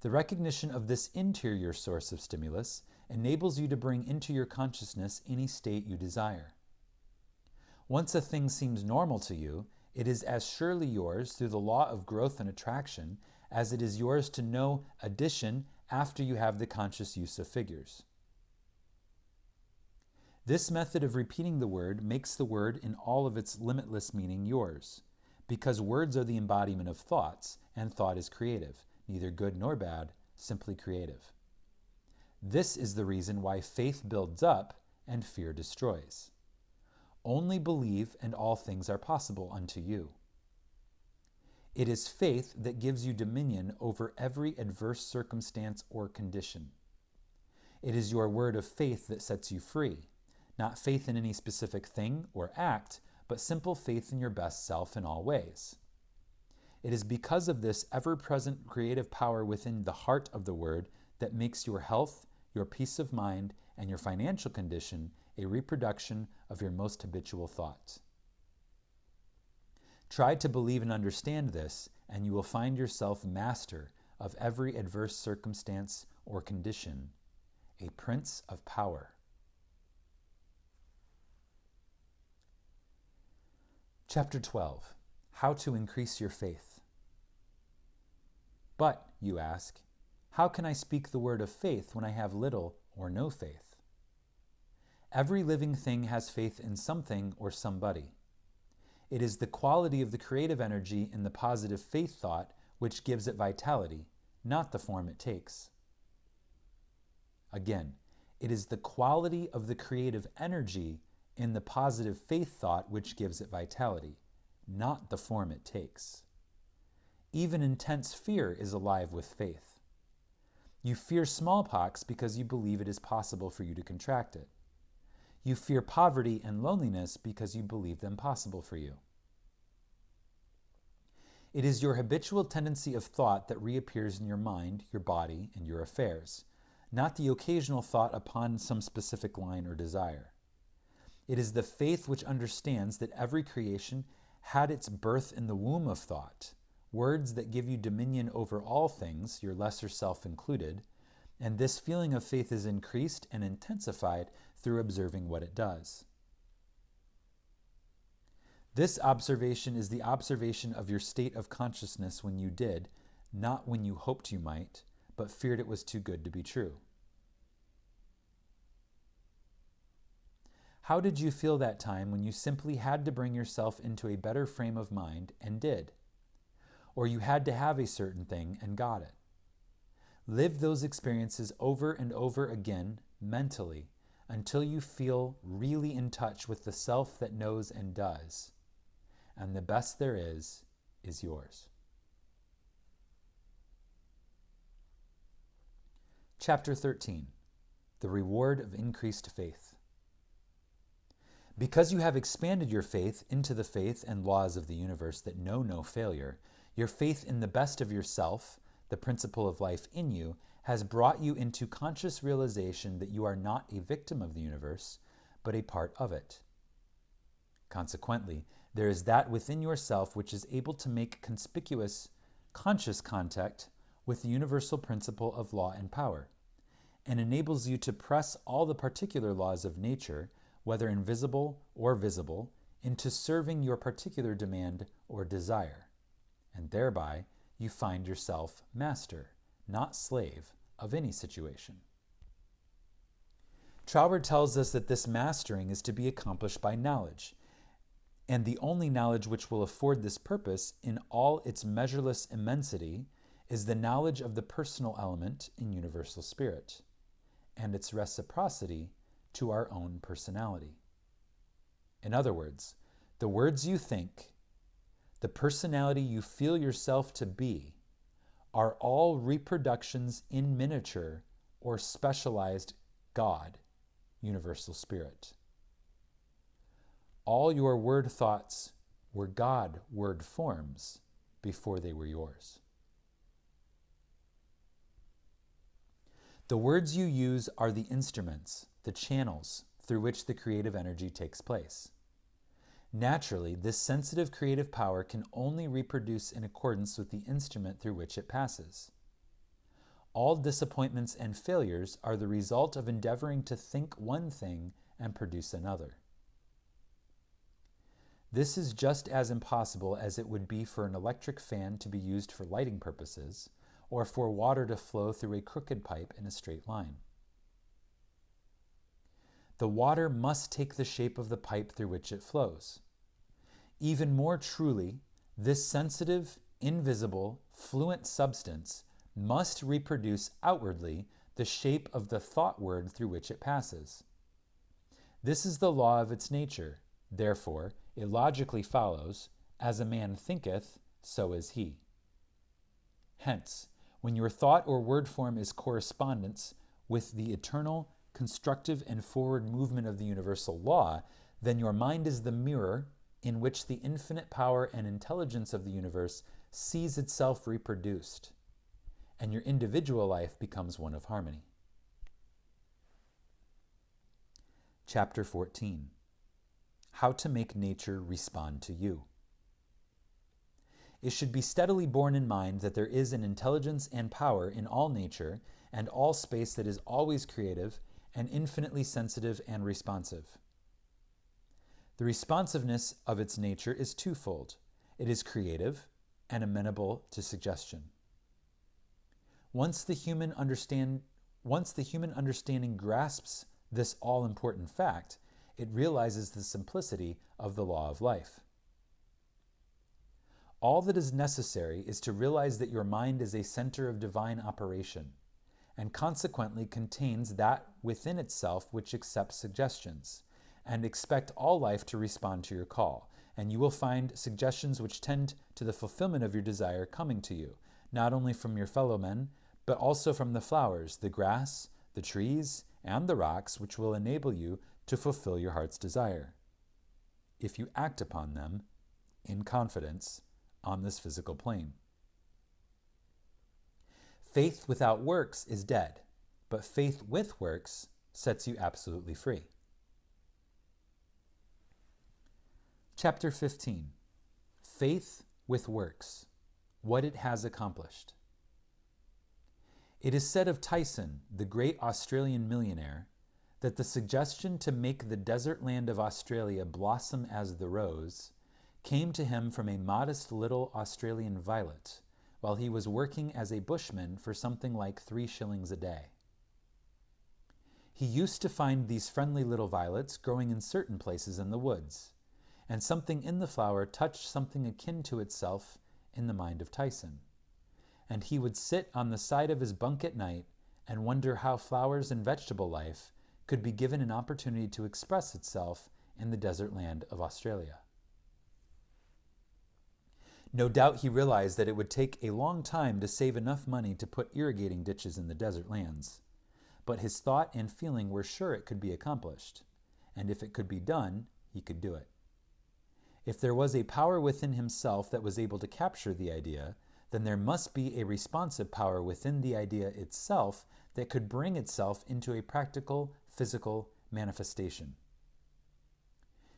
The recognition of this interior source of stimulus enables you to bring into your consciousness any state you desire. Once a thing seems normal to you, it is as surely yours through the law of growth and attraction as it is yours to know addition after you have the conscious use of figures. This method of repeating the word makes the word in all of its limitless meaning yours, because words are the embodiment of thoughts, and thought is creative, neither good nor bad, simply creative. This is the reason why faith builds up and fear destroys. Only believe and all things are possible unto you. It is faith that gives you dominion over every adverse circumstance or condition. It is your word of faith that sets you free, not faith in any specific thing or act, but simple faith in your best self in all ways. It is because of this ever-present creative power within the heart of the word that makes your health, your peace of mind, and your financial condition a reproduction of your most habitual thoughts. Try to believe and understand this, and you will find yourself master of every adverse circumstance or condition, a prince of power. Chapter 12. How to increase your faith. But, you ask, how can I speak the word of faith when I have little or no faith? Every living thing has faith in something or somebody. It is the quality of the creative energy in the positive faith thought which gives it vitality, not the form it takes. Again, it is the quality of the creative energy in the positive faith thought which gives it vitality, not the form it takes. Even intense fear is alive with faith. You fear smallpox because you believe it is possible for you to contract it. You fear poverty and loneliness because you believe them possible for you. It is your habitual tendency of thought that reappears in your mind, your body, and your affairs, not the occasional thought upon some specific line or desire. It is the faith which understands that every creation had its birth in the womb of thought, words that give you dominion over all things, your lesser self included, and this feeling of faith is increased and intensified through observing what it does. This observation is the observation of your state of consciousness when you did, not when you hoped you might, but feared it was too good to be true. How did you feel that time when you simply had to bring yourself into a better frame of mind and did? Or you had to have a certain thing and got it? Live those experiences over and over again mentally until you feel really in touch with the self that knows and does. And the best there is yours. Chapter 13. The Reward of Increased Faith. Because you have expanded your faith into the faith and laws of the universe that know no failure, your faith in the best of yourself, the principle of life in you, has brought you into conscious realization that you are not a victim of the universe, but a part of it. Consequently, there is that within yourself which is able to make conspicuous, conscious contact with the universal principle of law and power, and enables you to press all the particular laws of nature, whether invisible or visible, into serving your particular demand or desire. And thereby, you find yourself master, not slave, of any situation. Troward tells us that this mastering is to be accomplished by knowledge, and the only knowledge which will afford this purpose in all its measureless immensity is the knowledge of the personal element in universal spirit, and its reciprocity to our own personality. In other words, the words you think, the personality you feel yourself to be, are all reproductions in miniature or specialized God, universal spirit. All your word thoughts were God word forms before they were yours. The words you use are the instruments, the channels through which the creative energy takes place. Naturally, this sensitive creative power can only reproduce in accordance with the instrument through which it passes. All disappointments and failures are the result of endeavoring to think one thing and produce another. This is just as impossible as it would be for an electric fan to be used for lighting purposes, or for water to flow through a crooked pipe in a straight line. The water must take the shape of the pipe through which it flows. Even more truly, this sensitive, invisible, fluent substance must reproduce outwardly the shape of the thought word through which it passes. This is the law of its nature. Therefore, it logically follows, as a man thinketh, so is he. Hence, when your thought or word form is correspondence with the eternal, constructive, and forward movement of the universal law, then your mind is the mirror in which the infinite power and intelligence of the universe sees itself reproduced, and your individual life becomes one of harmony. Chapter 14. How to make nature respond to you. It should be steadily borne in mind that there is an intelligence and power in all nature and all space that is always creative and infinitely sensitive and responsive. The responsiveness of its nature is twofold. It is creative and amenable to suggestion. Once the human understanding grasps this all-important fact, it realizes the simplicity of the law of life. All that is necessary is to realize that your mind is a center of divine operation, and consequently contains that within itself which accepts suggestions, and expect all life to respond to your call. And you will find suggestions which tend to the fulfillment of your desire coming to you, not only from your fellow men, but also from the flowers, the grass, the trees, and the rocks, which will enable you to fulfill your heart's desire, if you act upon them in confidence on this physical plane. Faith without works is dead, but faith with works sets you absolutely free. Chapter 15. Faith with Works, What It Has Accomplished. It is said of Tyson, the great Australian millionaire, that the suggestion to make the desert land of Australia blossom as the rose came to him from a modest little Australian violet while he was working as a bushman for something like 3 shillings a day. He used to find these friendly little violets growing in certain places in the woods, and something in the flower touched something akin to itself in the mind of Tyson. And he would sit on the side of his bunk at night and wonder how flowers and vegetable life could be given an opportunity to express itself in the desert land of Australia. No doubt he realized that it would take a long time to save enough money to put irrigating ditches in the desert lands, but his thought and feeling were sure it could be accomplished, and if it could be done, he could do it. If there was a power within himself that was able to capture the idea, then there must be a responsive power within the idea itself that could bring itself into a practical, physical manifestation.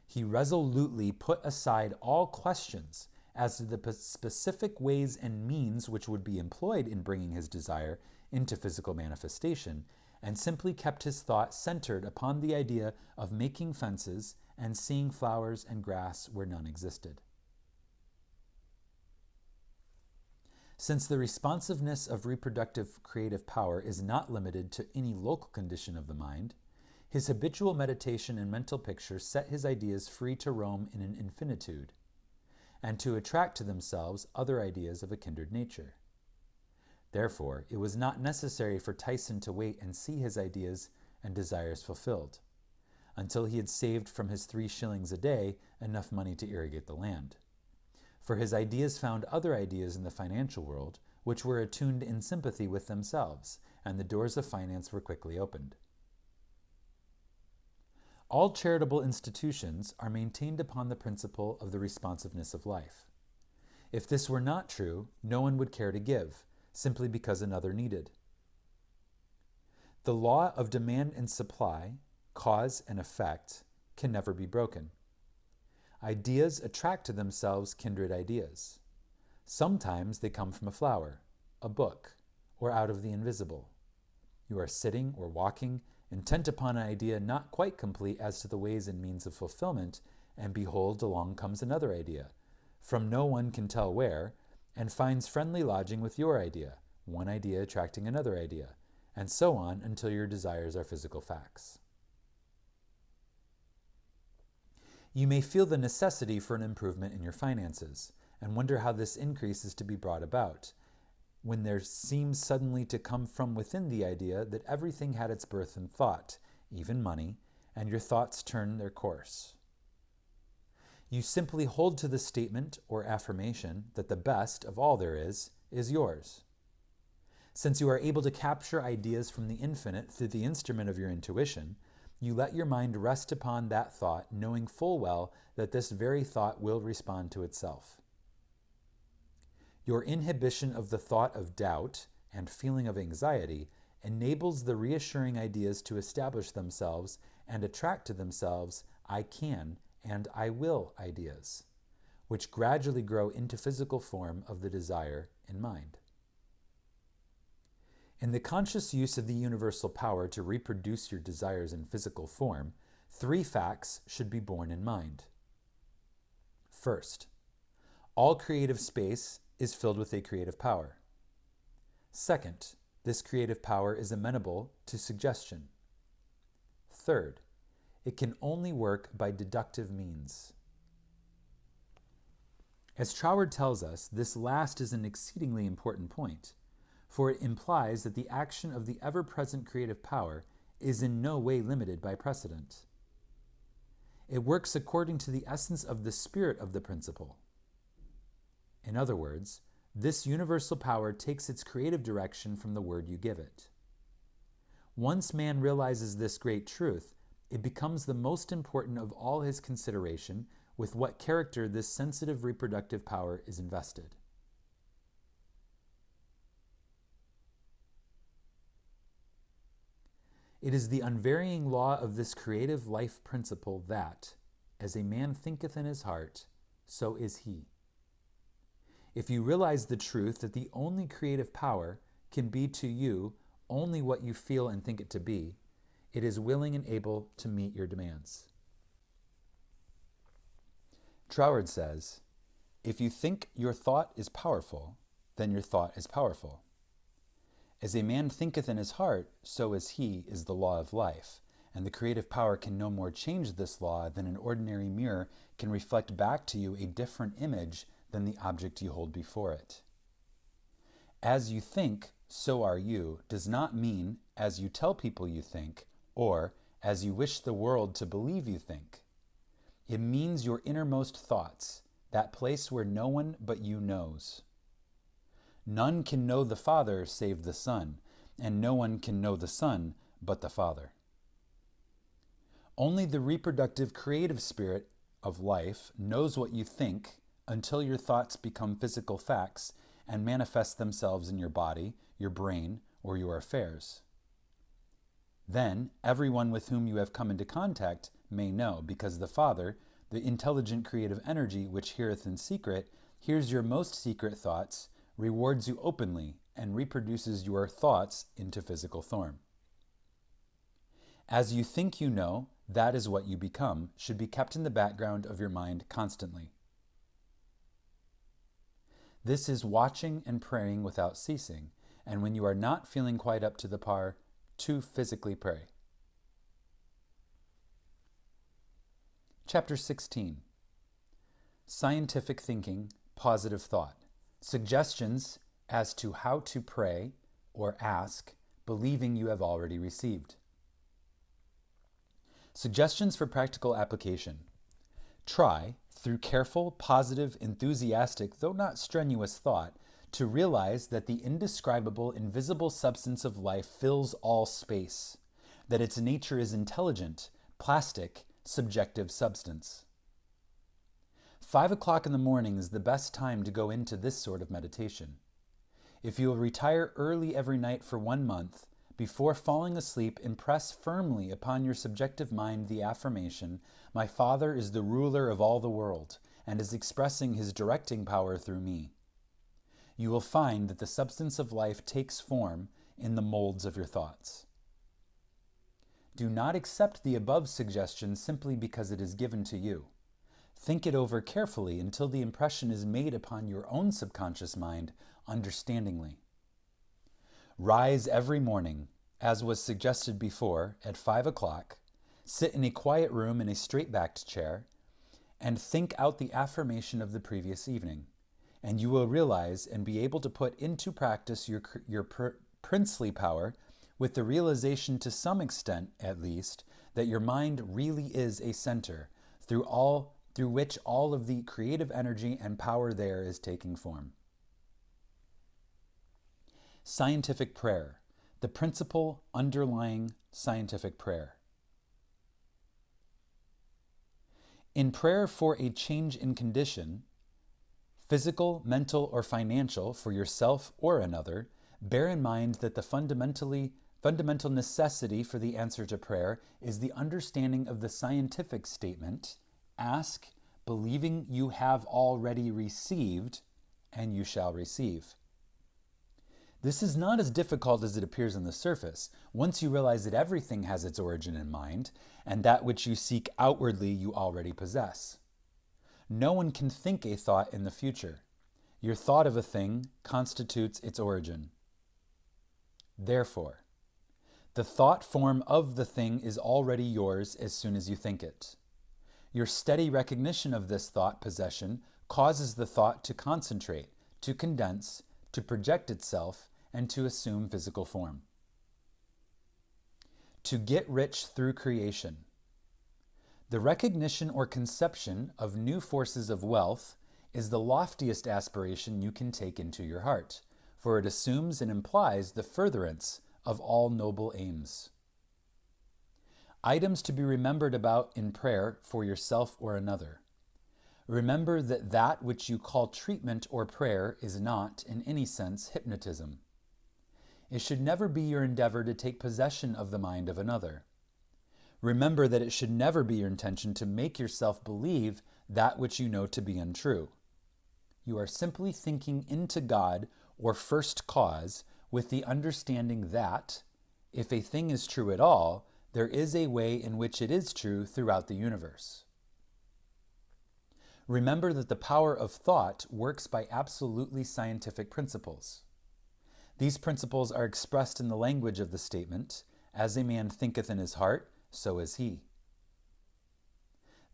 He resolutely put aside all questions as to the specific ways and means which would be employed in bringing his desire into physical manifestation, and simply kept his thought centered upon the idea of making fences and seeing flowers and grass where none existed. Since the responsiveness of reproductive creative power is not limited to any local condition of the mind, his habitual meditation and mental picture set his ideas free to roam in an infinitude, and to attract to themselves other ideas of a kindred nature. Therefore, it was not necessary for Tyson to wait and see his ideas and desires fulfilled, until he had saved from his 3 shillings a day enough money to irrigate the land. For his ideas found other ideas in the financial world, which were attuned in sympathy with themselves, and the doors of finance were quickly opened. All charitable institutions are maintained upon the principle of the responsiveness of life. If this were not true, no one would care to give, simply because another needed. The law of demand and supply, cause and effect, can never be broken. Ideas attract to themselves kindred ideas. Sometimes they come from a flower, a book, or out of the invisible. You are sitting or walking, intent upon an idea not quite complete as to the ways and means of fulfillment, and behold, along comes another idea, from no one can tell where, and finds friendly lodging with your idea, one idea attracting another idea, and so on until your desires are physical facts. You may feel the necessity for an improvement in your finances, and wonder how this increase is to be brought about, when there seems suddenly to come from within the idea that everything had its birth in thought, even money, and your thoughts turn their course. You simply hold to the statement or affirmation that the best of all there is yours. Since you are able to capture ideas from the infinite through the instrument of your intuition, you let your mind rest upon that thought, knowing full well that this very thought will respond to itself. Your inhibition of the thought of doubt and feeling of anxiety enables the reassuring ideas to establish themselves and attract to themselves I can and I will ideas, which gradually grow into physical form of the desire in mind. In the conscious use of the universal power to reproduce your desires in physical form, 3 facts should be borne in mind. First, all creative space is filled with a creative power. Second, this creative power is amenable to suggestion. Third, it can only work by deductive means. As Troward tells us, this last is an exceedingly important point, for it implies that the action of the ever-present creative power is in no way limited by precedent. It works according to the essence of the spirit of the principle. In other words, this universal power takes its creative direction from the word you give it. Once man realizes this great truth, it becomes the most important of all his consideration with what character this sensitive reproductive power is invested. It is the unvarying law of this creative life principle that, as a man thinketh in his heart, so is he. If you realize the truth that the only creative power can be to you only what you feel and think it to be, it is willing and able to meet your demands. Troward says, if you think your thought is powerful, then your thought is powerful. As a man thinketh in his heart, so is he, is the law of life, and the creative power can no more change this law than an ordinary mirror can reflect back to you a different image than the object you hold before it. As you think, so are you, does not mean as you tell people you think, or as you wish the world to believe you think. It means your innermost thoughts, that place where no one but you knows. None can know the Father save the Son, and no one can know the Son but the Father. Only the reproductive creative spirit of life knows what you think until your thoughts become physical facts and manifest themselves in your body, your brain, or your affairs. Then everyone with whom you have come into contact may know, because the Father, the intelligent creative energy which heareth in secret, hears your most secret thoughts, rewards you openly, and reproduces your thoughts into physical form. As you think you know, that is what you become, should be kept in the background of your mind constantly. This is watching and praying without ceasing, and when you are not feeling quite up to the par, to physically pray. Chapter 16. Scientific Thinking, Positive Thought. Suggestions as to how to pray or ask, believing you have already received. Suggestions for practical application. Try, through careful, positive, enthusiastic, though not strenuous thought, to realize that the indescribable, invisible substance of life fills all space, that its nature is intelligent, plastic, subjective substance. 5 o'clock in the morning is the best time to go into this sort of meditation. If you will retire early every night for 1 month, before falling asleep, impress firmly upon your subjective mind the affirmation, "My Father is the ruler of all the world, and is expressing his directing power through me." You will find that the substance of life takes form in the molds of your thoughts. Do not accept the above suggestion simply because it is given to you. Think it over carefully until the impression is made upon your own subconscious mind understandingly. Rise every morning, as was suggested before, at 5 o'clock, sit in a quiet room in a straight-backed chair, and think out the affirmation of the previous evening, and you will realize and be able to put into practice your princely power with the realization, to some extent at least, that your mind really is a center through which all of the creative energy and power there is taking form. Scientific prayer, the principle underlying scientific prayer. In prayer for a change in condition, physical, mental, or financial, for yourself or another, bear in mind that the fundamental necessity for the answer to prayer is the understanding of the scientific statement, "Ask, believing you have already received, and you shall receive." This is not as difficult as it appears on the surface, once you realize that everything has its origin in mind, and that which you seek outwardly you already possess. No one can think a thought in the future. Your thought of a thing constitutes its origin. Therefore, the thought form of the thing is already yours as soon as you think it. Your steady recognition of this thought possession causes the thought to concentrate, to condense, to project itself, and to assume physical form. To get rich through creation. The recognition or conception of new forces of wealth is the loftiest aspiration you can take into your heart, for it assumes and implies the furtherance of all noble aims. Items to be remembered about in prayer for yourself or another. Remember that that which you call treatment or prayer is not, in any sense, hypnotism. It should never be your endeavor to take possession of the mind of another. Remember that it should never be your intention to make yourself believe that which you know to be untrue. You are simply thinking into God or first cause with the understanding that, if a thing is true at all, there is a way in which it is true throughout the universe. Remember that the power of thought works by absolutely scientific principles. These principles are expressed in the language of the statement, "As a man thinketh in his heart, so is he."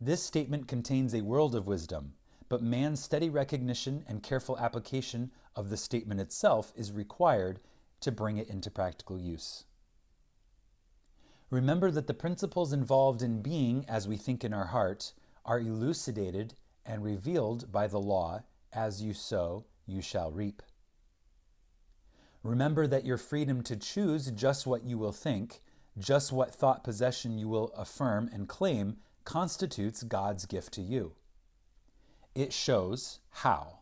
This statement contains a world of wisdom, but man's steady recognition and careful application of the statement itself is required to bring it into practical use. Remember that the principles involved in being as we think in our heart are elucidated and revealed by the law, "As you sow, you shall reap." Remember that your freedom to choose just what you will think, just what thought possession you will affirm and claim, constitutes God's gift to you. It shows how.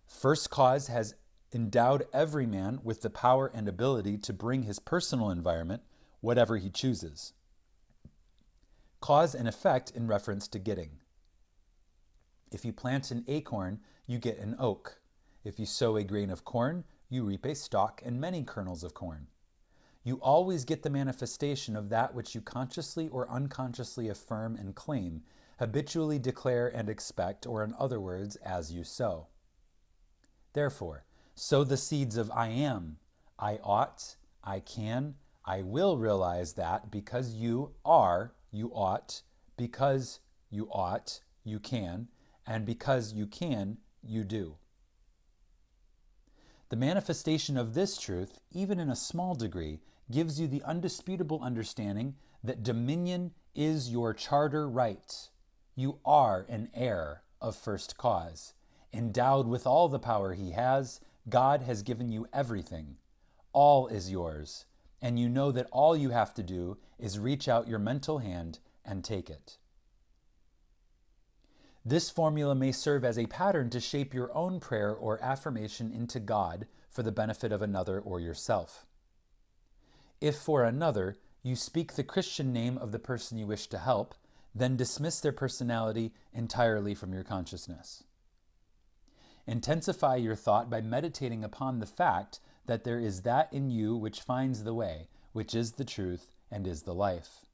First Cause has endowed every man with the power and ability to bring his personal environment whatever he chooses. Cause and effect in reference to getting. If you plant an acorn, you get an oak. If you sow a grain of corn, you reap a stalk and many kernels of corn. You always get the manifestation of that which you consciously or unconsciously affirm and claim, habitually declare and expect, or in other words, as you sow. Therefore, sow the seeds of I am, I ought, I can, I will realize that because you are, you ought, because you ought, you can, and because you can, you do. The manifestation of this truth, even in a small degree, gives you the undisputable understanding that dominion is your charter right. You are an heir of First Cause. Endowed with all the power he has, God has given you everything. All is yours, and you know that all you have to do is reach out your mental hand and take it. This formula may serve as a pattern to shape your own prayer or affirmation into God for the benefit of another or yourself. If for another, you speak the Christian name of the person you wish to help, then dismiss their personality entirely from your consciousness. Intensify your thought by meditating upon the fact that there is that in you which finds the way, which is the truth and is the life.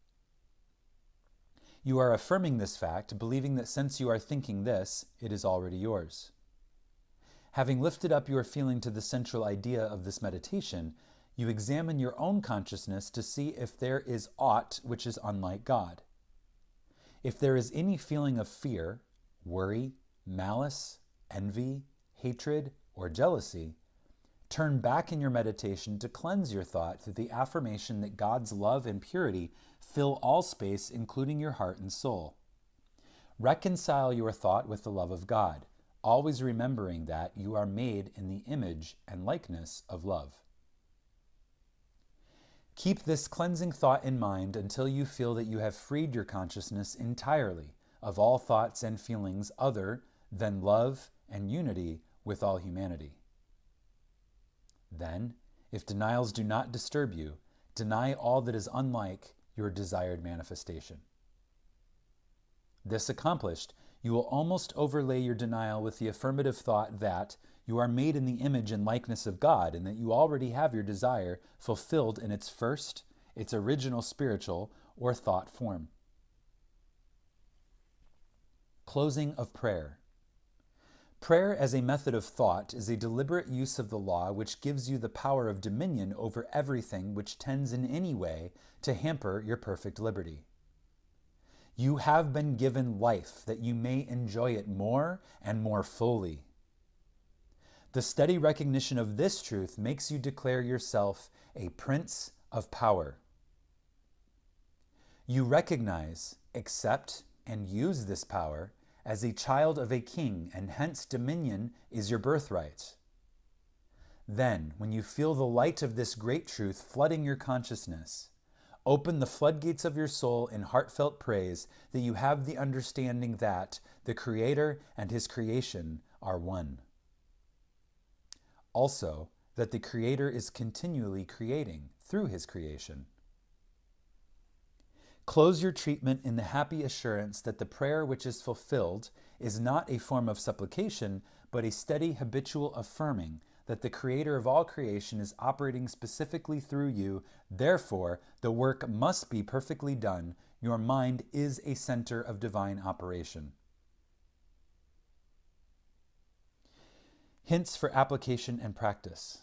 You are affirming this fact, believing that since you are thinking this, it is already yours. Having lifted up your feeling to the central idea of this meditation, you examine your own consciousness to see if there is aught which is unlike God. If there is any feeling of fear, worry, malice, envy, hatred, or jealousy, turn back in your meditation to cleanse your thought through the affirmation that God's love and purity fill all space, including your heart and soul. Reconcile your thought with the love of God, always remembering that you are made in the image and likeness of love. Keep this cleansing thought in mind until you feel that you have freed your consciousness entirely of all thoughts and feelings other than love and unity with all humanity. Then, if denials do not disturb you, deny all that is unlike your desired manifestation. This accomplished, you will almost overlay your denial with the affirmative thought that you are made in the image and likeness of God and that you already have your desire fulfilled in its first, its original spiritual or thought form. Closing of prayer. Prayer as a method of thought is a deliberate use of the law which gives you the power of dominion over everything which tends in any way to hamper your perfect liberty. You have been given life that you may enjoy it more and more fully. The steady recognition of this truth makes you declare yourself a prince of power. You recognize, accept, and use this power as a child of a king, and hence dominion is your birthright. Then, when you feel the light of this great truth flooding your consciousness, open the floodgates of your soul in heartfelt praise that you have the understanding that the Creator and His creation are one. Also, that the Creator is continually creating through His creation. Close your treatment in the happy assurance that the prayer which is fulfilled is not a form of supplication, but a steady habitual affirming that the Creator of all creation is operating specifically through you. Therefore, the work must be perfectly done. Your mind is a center of divine operation. Hints for application and practice.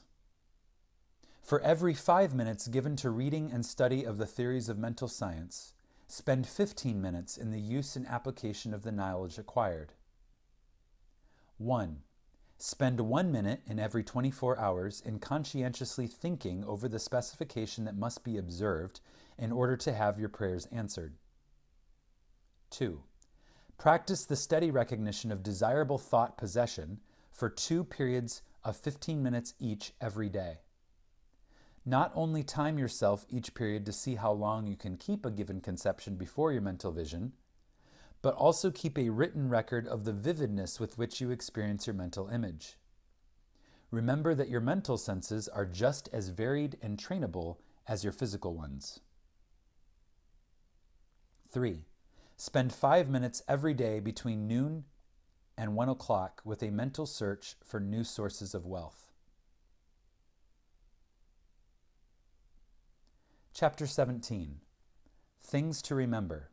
For every 5 minutes given to reading and study of the theories of mental science, spend 15 minutes in the use and application of the knowledge acquired. 1. Spend 1 minute in every 24 hours in conscientiously thinking over the specification that must be observed in order to have your prayers answered. 2. Practice the steady recognition of desirable thought possession for 2 periods of 15 minutes each every day. Not only time yourself each period to see how long you can keep a given conception before your mental vision, but also keep a written record of the vividness with which you experience your mental image. Remember that your mental senses are just as varied and trainable as your physical ones. 3. Spend 5 minutes every day between noon and 1 o'clock with a mental search for new sources of wealth. Chapter 17. Things to Remember.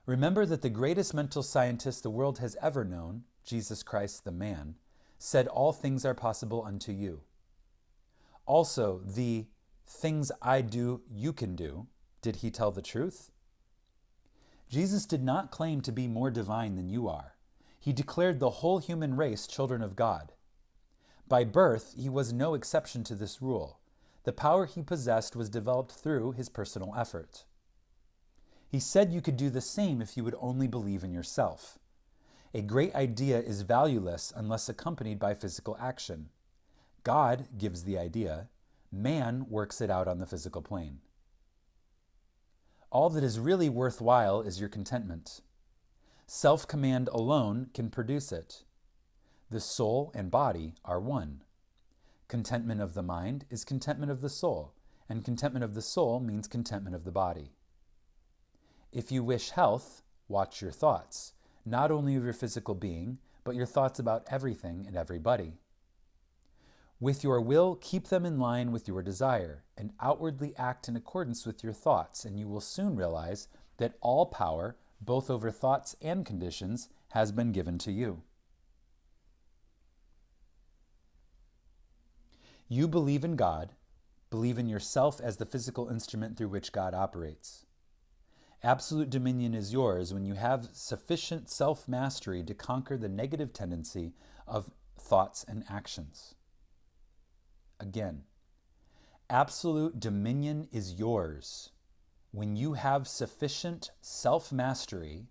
Remember that the greatest mental scientist the world has ever known, Jesus Christ the man, said all things are possible unto you. Also, the things I do, you can do. Did he tell the truth? Jesus did not claim to be more divine than you are. He declared the whole human race children of God. By birth, he was no exception to this rule. The power he possessed was developed through his personal effort. He said you could do the same if you would only believe in yourself. A great idea is valueless unless accompanied by physical action. God gives the idea. Man works it out on the physical plane. All that is really worthwhile is your contentment. Self-command alone can produce it. The soul and body are one. Contentment of the mind is contentment of the soul, and contentment of the soul means contentment of the body. If you wish health, watch your thoughts, not only of your physical being, but your thoughts about everything and everybody. With your will, keep them in line with your desire, and outwardly act in accordance with your thoughts, and you will soon realize that all power, both over thoughts and conditions, has been given to you. You believe in God, believe in yourself as the physical instrument through which God operates. Absolute dominion is yours when you have sufficient self-mastery to conquer the negative tendency of thoughts and actions. Again, absolute dominion is yours when you have sufficient self-mastery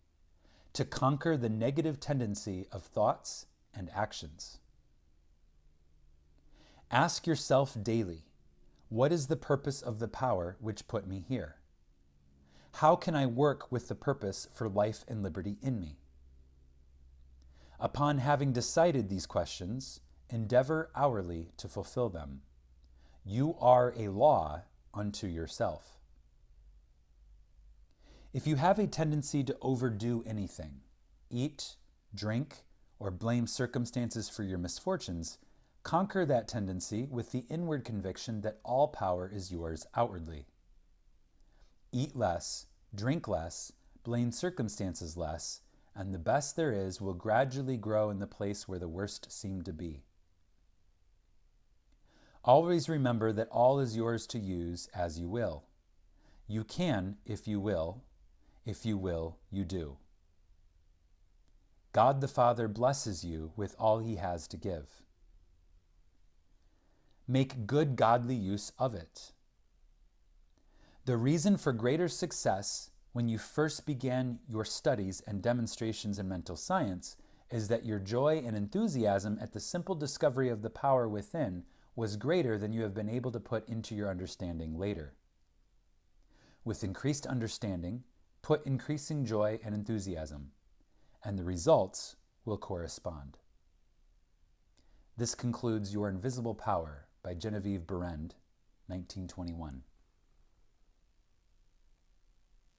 to conquer the negative tendency of thoughts and actions. Ask yourself daily, what is the purpose of the power which put me here? How can I work with the purpose for life and liberty in me? Upon having decided these questions, endeavor hourly to fulfill them. You are a law unto yourself. If you have a tendency to overdo anything, eat, drink, or blame circumstances for your misfortunes, conquer that tendency with the inward conviction that all power is yours outwardly. Eat less, drink less, blame circumstances less, and the best there is will gradually grow in the place where the worst seem to be. Always remember that all is yours to use as you will. You can, if you will, If you will, you do. God the Father blesses you with all he has to give. Make good godly use of it. The reason for greater success when you first began your studies and demonstrations in mental science is that your joy and enthusiasm at the simple discovery of the power within was greater than you have been able to put into your understanding later. With increased understanding, put increasing joy and enthusiasm, and the results will correspond. This concludes Your Invisible Power by Genevieve Behrend, 1921.